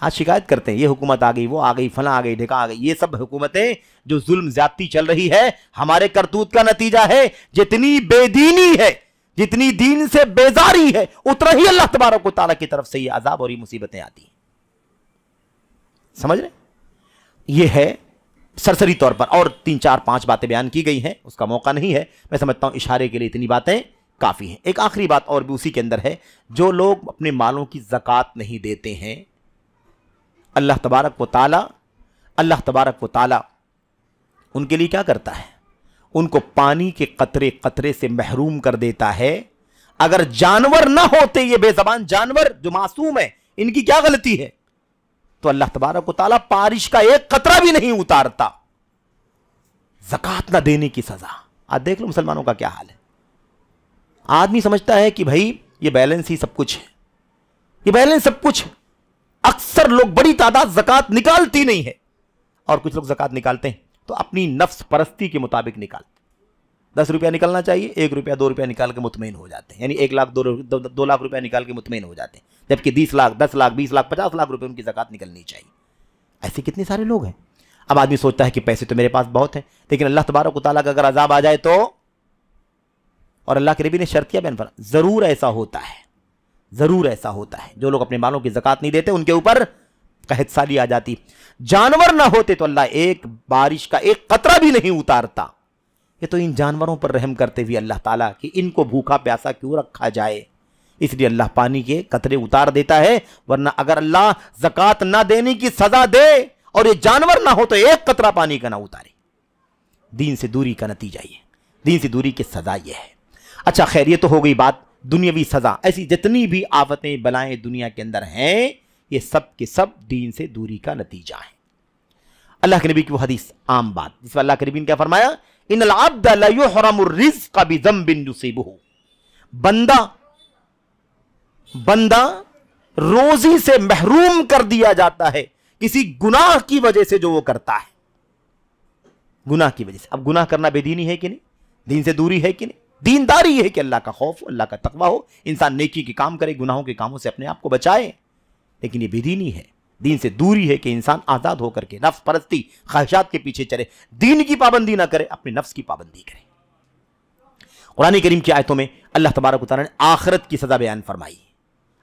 آج شکایت کرتے ہیں، یہ حکومت آ گئی، وہ آ گئی، فلاں آ گئی، ڈھکا آ گئی، یہ سب حکومتیں جو ظلم زیادتی چل رہی ہے ہمارے کرتوت کا نتیجہ ہے۔ جتنی بے دینی ہے، جتنی دین سے بیزاری ہے، اتنا ہی اللہ تبارک و تعالیٰ کی طرف سے یہ عذاب اور یہ مصیبتیں آتی ہیں۔ سمجھ رہے؟ یہ ہے سرسری طور پر، اور 3 4 5 باتیں بیان کی گئی ہیں، اس کا موقع نہیں ہے، میں سمجھتا ہوں اشارے کے لیے اتنی باتیں کافی ہیں۔ ایک آخری بات اور بھی اسی کے اندر ہے، جو لوگ اپنے مالوں کی زکوٰۃ نہیں دیتے ہیں، اللہ تبارک و تعالی ان کے لیے کیا کرتا ہے؟ ان کو پانی کے قطرے قطرے سے محروم کر دیتا ہے۔ اگر جانور نہ ہوتے، یہ بے زبان جانور جو معصوم ہے، ان کی کیا غلطی ہے؟ تو اللہ تبارک و تعالیٰ بارش کا ایک قطرہ بھی نہیں اتارتا۔ زکوٰۃ نہ دینے کی سزا۔ آج دیکھ لو مسلمانوں کا کیا حال ہے۔ آدمی سمجھتا ہے کہ بھائی یہ بیلنس ہی سب کچھ ہے، یہ بیلنس سب کچھ ہے۔ اکثر لوگ، بڑی تعداد زکوٰۃ نکالتی نہیں ہے، اور کچھ لوگ زکوٰۃ نکالتے ہیں تو اپنی نفس پرستی کے مطابق نکالتے ہیں۔ 10 روپیہ نکلنا چاہیے، 1 روپیہ 2 روپیہ نکال کے مطمئن ہو جاتے ہیں، یعنی 1 لاکھ 2 لاکھ روپیہ نکال کے مطمئن ہو جاتے ہیں، جبکہ 10 لاکھ 20 لاکھ 50 لاکھ روپے ان کی زکوٰۃ نکلنی چاہیے۔ ایسے کتنے سارے لوگ ہیں۔ اب آدمی سوچتا ہے کہ پیسے تو میرے پاس بہت ہیں، لیکن اللہ تبارک و تعالیٰ کا اگر عذاب آ جائے تو، اور اللہ کے نبی نے شرطیہ بیان فرمایا، ضرور ایسا ہوتا ہے، ضرور ایسا ہوتا ہے۔ جو لوگ اپنے مالوں کی زکوٰۃ نہیں دیتے ان کے اوپر قحط سالی آ جاتی۔ جانور نہ ہوتے تو اللہ ایک بارش کا ایک قطرہ بھی نہیں اتارتا۔ یہ تو ان جانوروں پر رحم کرتے ہوئے اللہ تعالیٰ کہ ان کو بھوکا پیاسا کیوں رکھا جائے، اس لیے اللہ پانی کے قطرے اتار دیتا ہے۔ ورنہ اگر اللہ زکوٰۃ نہ دینے کی سزا دے اور یہ جانور نہ ہو تو ایک قطرہ پانی کا نہ اتارے۔ دین سے دوری کا نتیجہ یہ، دین سے دوری کی سزا یہ ہے۔ اچھا خیر، یہ تو ہو گئی بات دنیاوی سزا۔ ایسی جتنی بھی آفتیں بلائیں دنیا کے اندر ہیں، یہ سب کے سب دین سے دوری کا نتیجہ ہے۔ اللہ کے نبی کی وہ حدیث عام بات جس میں اللہ کے نبی نے کیا فرمایا، ان العبد لا يحرم الرزق بذنب يصيبه، بندہ روزی سے محروم کر دیا جاتا ہے کسی گناہ کی وجہ سے جو وہ کرتا ہے، گناہ کی وجہ سے۔ اب گناہ کرنا بے دینی ہے کہ نہیں؟ دین سے دوری ہے کہ نہیں؟ دینداری یہ ہے کہ اللہ کا خوف ہو، اللہ کا تقوی ہو، انسان نیکی کے کام کرے، گناہوں کے کاموں سے اپنے آپ کو بچائے۔ لیکن یہ بے دینی ہے، دین سے دوری ہے کہ انسان آزاد ہو کر کے نفس پرستی خواہشات کے پیچھے چلے، دین کی پابندی نہ کرے، اپنے نفس کی پابندی کرے۔ قرآن کریم کی آیتوں میں اللہ تبارک و تعالیٰ نے آخرت کی سزا بیان فرمائی۔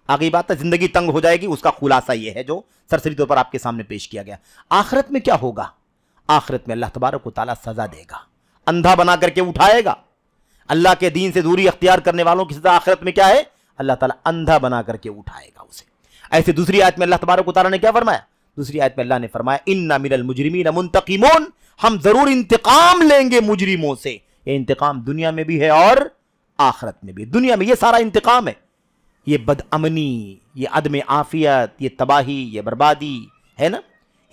آگے بات ہے زندگی تنگ ہو جائے گی، اس کا خلاصہ یہ ہے جو سرسری طور پر آپ کے سامنے پیش کیا گیا۔ آخرت میں کیا ہوگا؟ آخرت میں اللہ تبارک و تعالیٰ سزا دے گا، اندھا بنا کر کے اٹھائے گا۔ اللہ کے دین سے دوری اختیار کرنے والوں کی سزا آخرت میں کیا ہے؟ اللہ تعالیٰ اندھا بنا کر کے اٹھائے گا اسے۔ ایسے دوسری آیت میں اللہ تبارک و تعالیٰ نے کیا فرمایا؟ دوسری آیت میں اللہ نے فرمایا اِنَّ مِنَ الْمُجْرِمِينَ مُنْتَقِمُونَ، ہم ضرور انتقام لیں گے مجرموں سے۔ یہ انتقام دنیا میں بھی ہے اور آخرت میں بھی۔ دنیا میں یہ سارا انتقام ہے، یہ بدامنی، یہ عدم عافیت، یہ تباہی، یہ بربادی ہے نا،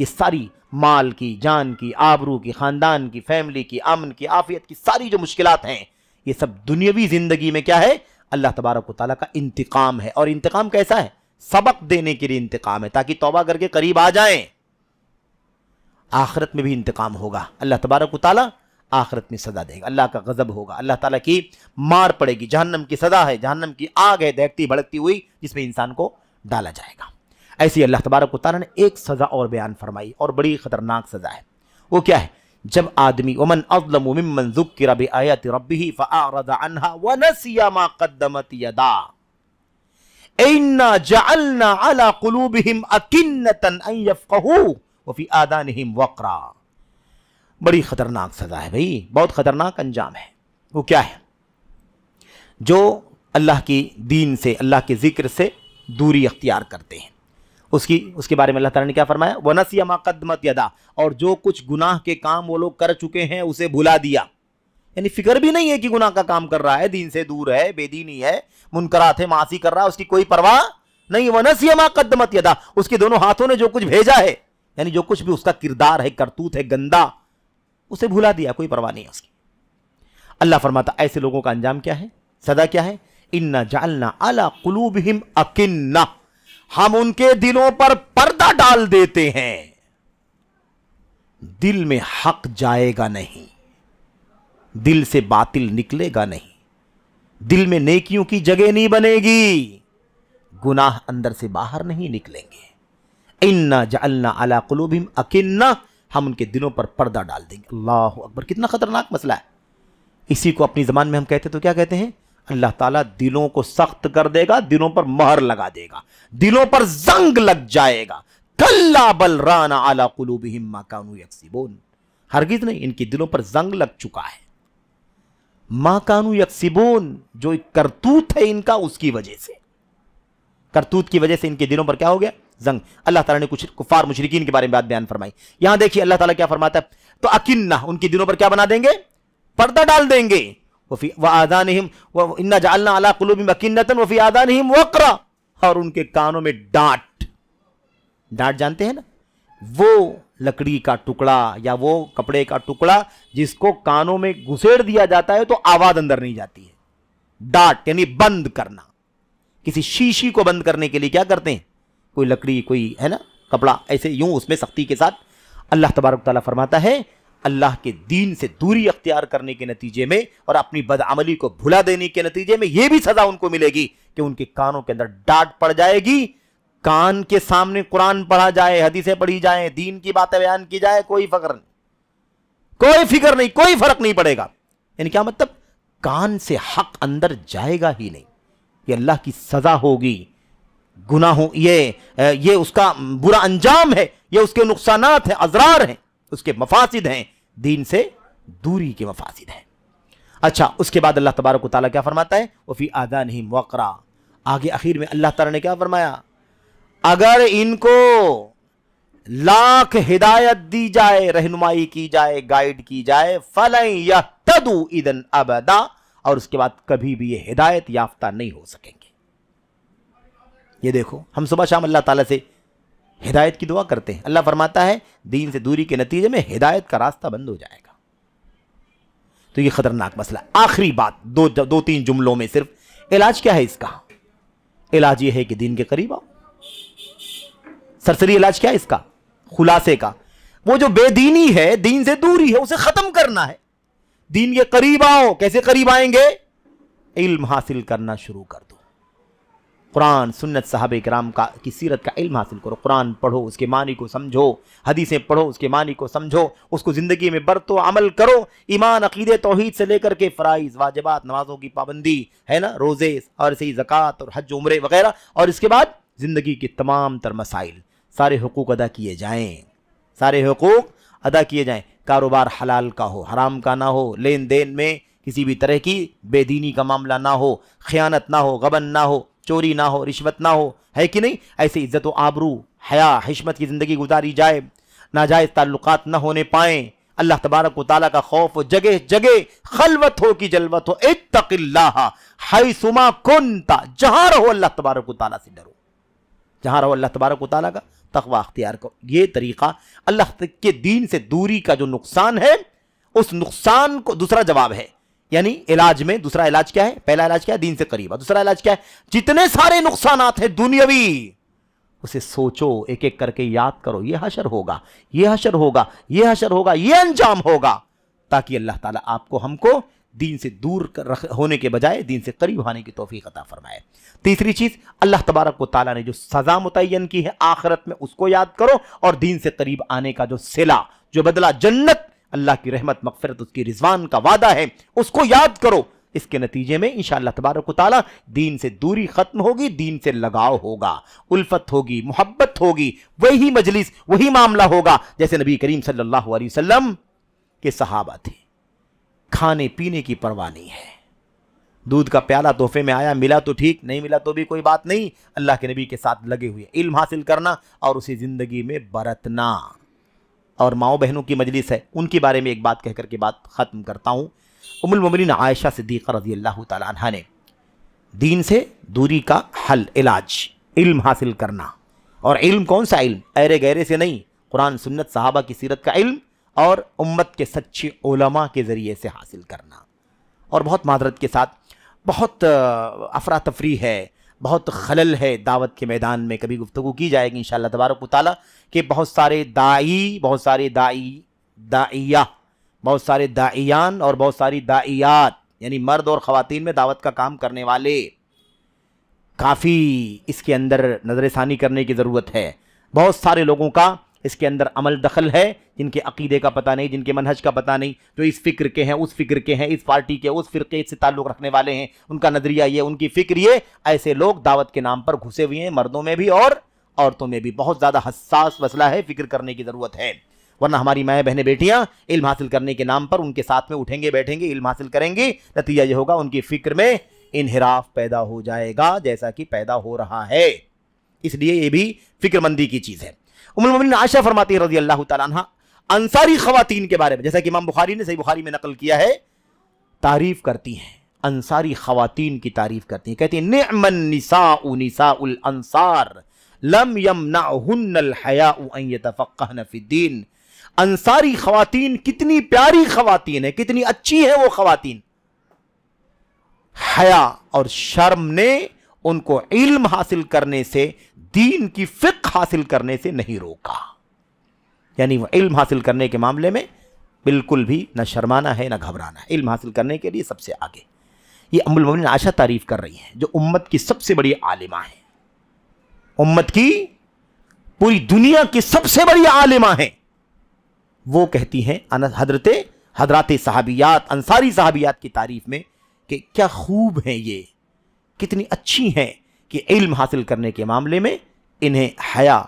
یہ ساری مال کی، جان کی، آبرو کی، خاندان کی، فیملی کی، امن کی، عافیت کی ساری جو مشکلات ہیں، یہ سب دنیاوی زندگی میں کیا ہے؟ اللہ تبارک و تعالیٰ کا انتقام ہے۔ اور انتقام کیسا ہے؟ سبق دینے کے لیے انتقام ہے، تاکہ توبہ کر کے قریب آ جائیں۔ آخرت میں بھی انتقام ہوگا، اللہ تبارک و تعالیٰ آخرت میں سزا دے گا، اللہ کا غضب ہوگا، اللہ تعالیٰ کی مار پڑے گی، جہنم کی سزا ہے، جہنم کی آگ ہے دہکتی بھڑکتی ہوئی جس میں انسان کو ڈالا جائے گا۔ ایسی اللہ تبارک و تعالیٰ نے ایک سزا اور بیان فرمائی، اور بڑی خطرناک سزا ہے۔ وہ کیا ہے؟ جب آدمی ومن اظلم ممن ذکر بآیات ربہ فاعرض عنہا ونسی ما قدمت یداہ انا جعلنا علی قلوبہم اکنۃ ان یفقہوا وفی آذانہم وقرا۔ بڑی خطرناک سزا ہے بھائی، بہت خطرناک انجام ہے۔ وہ کیا ہے؟ جو اللہ کی دین سے، اللہ کے ذکر سے دوری اختیار کرتے ہیں، اس کے بارے میں اللہ تعالیٰ نے کیا فرمایا؟ وَنَسِيَ مَا قَدَّمَتْ يَدَاهُ، اور جو کچھ گناہ کے کام وہ لوگ کر چکے ہیں اسے بھلا دیا، یعنی فکر بھی نہیں ہے کہ گناہ کا کام کر رہا ہے، دین سے دور ہے، بے دینی ہے، منکرات ہے، معاصی کر رہا ہے، اس کی کوئی پرواہ نہیں۔ وَنَسِيَ مَا قَدَّمَتْ يَدَاهُ، اس کے دونوں ہاتھوں نے جو کچھ بھیجا ہے، یعنی جو کچھ بھی اس کا کردار ہے، کرتوت ہے گندا، اسے بھلا دیا، کوئی پرواہ نہیں ہے اس کی۔ اللہ فرماتا ایسے لوگوں کا انجام کیا ہے؟ سزا کیا ہے؟ اِنَّا جَعَلْنَا عَلَىٰ قُلُوبِهِمْ أَكِنَّةً، ہم ان کے دلوں پر پردہ ڈال دیتے ہیں، دل میں حق جائے گا نہیں، دل سے باطل نکلے گا نہیں، دل میں نیکیوں کی جگہ نہیں بنے گی، گناہ اندر سے باہر نہیں نکلیں گے۔ اِنَّا جَعَلْنَا عَلَىٰ قُلُوبِهِمْ أَكِنَّةً، ہم ان کے دلوں پر پردہ ڈال دیں گے۔ اللہ اکبر، کتنا خطرناک مسئلہ ہے۔ اسی کو اپنی زبان میں ہم کہتے تو کیا کہتے ہیں؟ اللہ تعالیٰ دلوں کو سخت کر دے گا، دلوں پر مہر لگا دے گا، دلوں پر زنگ لگ جائے گا۔ کلا بل ران علی قلوبہم ما کانوا یکسبون، ہرگز نہیں، ان کی دلوں پر زنگ لگ چکا ہے۔ ما کانوا یکسبون، جو کرتوت ہے ان کا، اس کی وجہ سے، کرتوت کی وجہ سے ان کے دلوں پر کیا ہو گیا؟ زنگ. اللہ تعالیٰ نے کچھ کفار مشرکین کے بارے میں بات بیان فرمائی. یہاں دیکھیے اللہ تعالیٰ کیا فرماتا ہے, تو اکنہ, ان کے دلوں پر کیا بنا دیں گے, پردہ ڈال دیں گے. وآذانہم انا جعلنا علی قلوبہم اکنۃ وفی آذانہم وقرا, اور ان کے کانوں میں ڈانٹ. ڈانٹ جانتے ہیں نا, وہ لکڑی کا ٹکڑا یا وہ کپڑے کا ٹکڑا جس کو کانوں میں گھسیڑ دیا جاتا ہے تو آواز اندر نہیں جاتی ہے. ڈانٹ یعنی بند کرنا. کسی شیشی کو بند کرنے کے لیے کیا کرتے ہیں, کوئی لکڑی, کوئی ہے نا کپڑا, ایسے یوں اس میں سختی کے ساتھ. اللہ تبارک تعالیٰ فرماتا ہے اللہ کے دین سے دوری اختیار کرنے کے نتیجے میں اور اپنی بدعملی کو بھلا دینے کے نتیجے میں یہ بھی سزا ان کو ملے گی کہ ان کے کانوں کے اندر ڈانٹ پڑ جائے گی. کان کے سامنے قرآن پڑھا جائے, حدیثیں پڑھی جائیں, دین کی باتیں بیان کی جائے, کوئی فکر نہیں, کوئی فرق نہیں پڑے گا. یعنی کیا مطلب, کان سے حق اندر جائے گا ہی نہیں. یہ اللہ کی سزا ہوگی, گناہوں, یہ اس کا برا انجام ہے, یہ اس کے نقصانات ہیں, اضرار ہیں, اس کے مفاسد ہیں, دین سے دوری کے مفاسد ہیں. اچھا, اس کے بعد اللہ تبارک و تعالیٰ کیا فرماتا ہے, وفی آذانہم وقرا. آگے اخیر میں اللہ تعالیٰ نے کیا فرمایا, اگر ان کو لاکھ ہدایت دی جائے, رہنمائی کی جائے, گائیڈ کی جائے, فَلَن يَهْتَدُوا إِذًا أَبَدًا, اور اس کے بعد کبھی بھی یہ ہدایت یافتہ نہیں ہو سکیں گے. یہ دیکھو, ہم صبح شام اللہ تعالیٰ سے ہدایت کی دعا کرتے ہیں. اللہ فرماتا ہے دین سے دوری کے نتیجے میں ہدایت کا راستہ بند ہو جائے گا. تو یہ خطرناک مسئلہ. آخری بات, دو تین جملوں میں صرف, علاج کیا ہے اس کا؟ علاج یہ ہے کہ دین کے قریب آؤ. سرسری علاج کیا ہے اس کا, خلاصے کا, وہ جو بے دینی ہے, دین سے دوری ہے, اسے ختم کرنا ہے. دین کے قریب آؤ. کیسے قریب آئیں گے؟ علم حاصل کرنا شروع کر دو. قرآن سنت صحابہ کرام کی سیرت کا علم حاصل کرو. قرآن پڑھو, اس کے معنی کو سمجھو, حدیثیں پڑھو, اس کے معنی کو سمجھو, اس کو زندگی میں برتو, عمل کرو. ایمان, عقیدے, توحید سے لے کر کے فرائض, واجبات, نمازوں کی پابندی, ہے نا, روزے اور ایسے ہی زکوٰۃ اور حج عمرے وغیرہ, اور اس کے بعد زندگی کے تمام تر مسائل, سارے حقوق ادا کیے جائیں, سارے حقوق ادا کیے جائیں. کاروبار حلال کا ہو, حرام کا نہ ہو, لین دین میں کسی بھی طرح کی بے دینی کا معاملہ نہ ہو, خیانت نہ ہو, غبن نہ ہو, چوری نہ ہو, رشوت نہ ہو, ہے کہ نہیں؟ ایسے عزت و آبرو, حیا, حشمت کی زندگی گزاری جائے, ناجائز تعلقات نہ ہونے پائیں. اللہ تبارک و تعالیٰ کا خوف, جگہ جگہ خلوت ہو کی جلوت ہو. اتق اللہ حیثما کنت, جہاں رہو اللہ تبارک و تعالیٰ سے ڈرو, جہاں رہو اللہ تبارک و تعالیٰ کا تقوی اختیار کرو. یہ طریقہ اللہ کے دین سے دوری کا جو نقصان ہے, اس نقصان کو دوسرا جواب ہے. یعنی علاج میں دوسرا علاج کیا ہے؟ پہلا علاج کیا ہے؟ دین سے قریب. دوسرا علاج کیا ہے؟ جتنے سارے نقصانات ہیں دنیاوی, اسے سوچو, ایک ایک کر کے یاد کرو. یہ حشر ہوگا, یہ حشر ہوگا, یہ حشر ہوگا, یہ انجام ہوگا, تاکہ اللہ تعالیٰ آپ کو, ہم کو دین سے دور ہونے کے بجائے دین سے قریب ہونے کی توفیق عطا فرمائے. تیسری چیز, اللہ تبارک و تعالیٰ نے جو سزا متعین کی ہے آخرت میں, اس کو یاد کرو, اور دین سے قریب آنے کا جو صلہ, جو بدلہ جنت, اللہ کی رحمت, مغفرت, اس کی رضوان کا وعدہ ہے, اس کو یاد کرو. اس کے نتیجے میں انشاءاللہ تبارک و تعالیٰ دین سے دوری ختم ہوگی, دین سے لگاؤ ہوگا, الفت ہوگی, محبت ہوگی, وہی مجلس, وہی معاملہ ہوگا جیسے نبی کریم صلی اللہ علیہ وسلم کے صحابہ تھے. کھانے پینے کی پرواہ نہیں ہے. دودھ کا پیالہ تحفے میں آیا, ملا تو ٹھیک, نہیں ملا تو بھی کوئی بات نہیں. اللہ کے نبی کے ساتھ لگے ہوئے, علم حاصل کرنا اور اسے زندگی میں برتنا. اور ماؤں بہنوں کی مجلس ہے, ان کے بارے میں ایک بات کہہ کر کے بات ختم کرتا ہوں. ام المومنین عائشہ صدیقہ رضی اللہ تعالی عنہا نے دین سے دوری کا حل, علاج, علم حاصل کرنا. اور علم کون سا علم؟ ایرے گہرے سے نہیں, قرآن سنت صحابہ کی سیرت کا علم اور امت کے سچے علماء کے ذریعے سے حاصل کرنا. اور بہت معذرت کے ساتھ, بہت افراتفری ہے, بہت خلل ہے دعوت کے میدان میں. کبھی گفتگو کی جائے گی انشاءاللہ تبارک و تعالیٰ کہ بہت سارے داعی, بہت سارے داعیہ, بہت سارے داعیان اور بہت ساری داعیات, یعنی مرد اور خواتین میں دعوت کا کام کرنے والے, کافی اس کے اندر نظر ثانی کرنے کی ضرورت ہے. بہت سارے لوگوں کا اس کے اندر عمل دخل ہے, جن کے عقیدے کا پتہ نہیں, جن کے منہج کا پتہ نہیں, جو اس فکر کے ہیں, اس فکر کے ہیں, اس پارٹی کے, اس فرقے سے تعلق رکھنے والے ہیں, ان کا نظریہ یہ, ان کی فکر یہ. ایسے لوگ دعوت کے نام پر گھسے ہوئے ہیں, مردوں میں بھی اور عورتوں میں بھی. بہت زیادہ حساس مسئلہ ہے, فکر کرنے کی ضرورت ہے. ورنہ ہماری مائیں بہنیں بیٹیاں علم حاصل کرنے کے نام پر ان کے ساتھ میں اٹھیں گے, بیٹھیں گے, علم حاصل کریں گی, نتیجہ یہ ہوگا ان کی فکر میں انحراف پیدا ہو جائے گا, جیسا کہ پیدا ہو رہا ہے. اس لیے یہ بھی فکر مندی کی چیز ہے۔ ام المومنین عائشہ فرماتی ہے رضی اللہ تعالیٰ عنہ انصاری خواتین کے بارے میں، جیسا کہ امام بخاری نے صحیح بخاری میں نقل کیا ہے، تعریف کرتی ہیں، انصاری خواتین کی تعریف کرتی ہیں، کہتی ہیں نعم النساء نساء الانصار لم یمنعہن الحیاء ان یتفقہن فی الدین۔ انصاری خواتین کتنی پیاری خواتین ہیں، کتنی اچھی ہیں وہ خواتین، حیا اور شرم نے ان کو علم حاصل کرنے سے، دین کی فقہ حاصل کرنے سے نہیں روکا۔ یعنی وہ علم حاصل کرنے کے معاملے میں بالکل بھی نہ شرمانا ہے نہ گھبرانا ہے، علم حاصل کرنے کے لیے سب سے آگے۔ یہ ام المومنین عائشہ تعریف کر رہی ہیں جو امت کی سب سے بڑی عالمہ ہیں، امت کی پوری دنیا کی سب سے بڑی عالمہ ہیں۔ وہ کہتی ہیں حضرات صحابیات، انصاری صحابیات کی تعریف میں کہ کیا خوب ہیں یہ، کتنی اچھی ہیں کہ علم حاصل کرنے کے معاملے میں انہیں حیا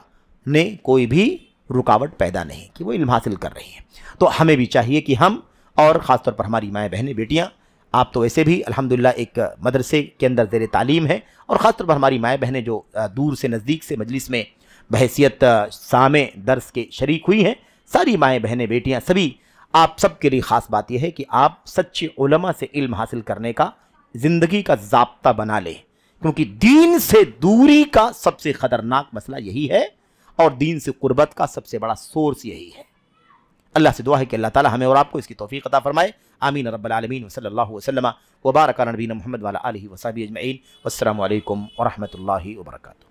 نے کوئی بھی رکاوٹ پیدا نہیں کہ وہ علم حاصل کر رہی ہیں۔ تو ہمیں بھی چاہیے کہ ہم، اور خاص طور پر ہماری مائیں بہنیں بیٹیاں، آپ تو ویسے بھی الحمدللہ ایک مدرسے کے اندر زیر تعلیم ہیں، اور خاص طور پر ہماری مائیں بہنیں جو دور سے نزدیک سے مجلس میں بحیثیت سامع درس کے شریک ہوئی ہیں، ساری مائیں بہنیں بیٹیاں سبھی، آپ سب کے لیے خاص بات یہ ہے کہ آپ سچے علماء سے علم حاصل کرنے کا زندگی کا ضابطہ بنا لیں، کیونکہ دین سے دوری کا سب سے خطرناک مسئلہ یہی ہے، اور دین سے قربت کا سب سے بڑا سورس یہی ہے۔ اللہ سے دعا ہے کہ اللہ تعالی ہمیں اور آپ کو اس کی توفیق عطا فرمائے، آمین رب العالمین، وصلی اللہ وسلم وبارک علی نبینا محمد وعلی آلہ وصحبہ اجمعین، والسلام علیکم ورحمۃ اللہ وبرکاتہ۔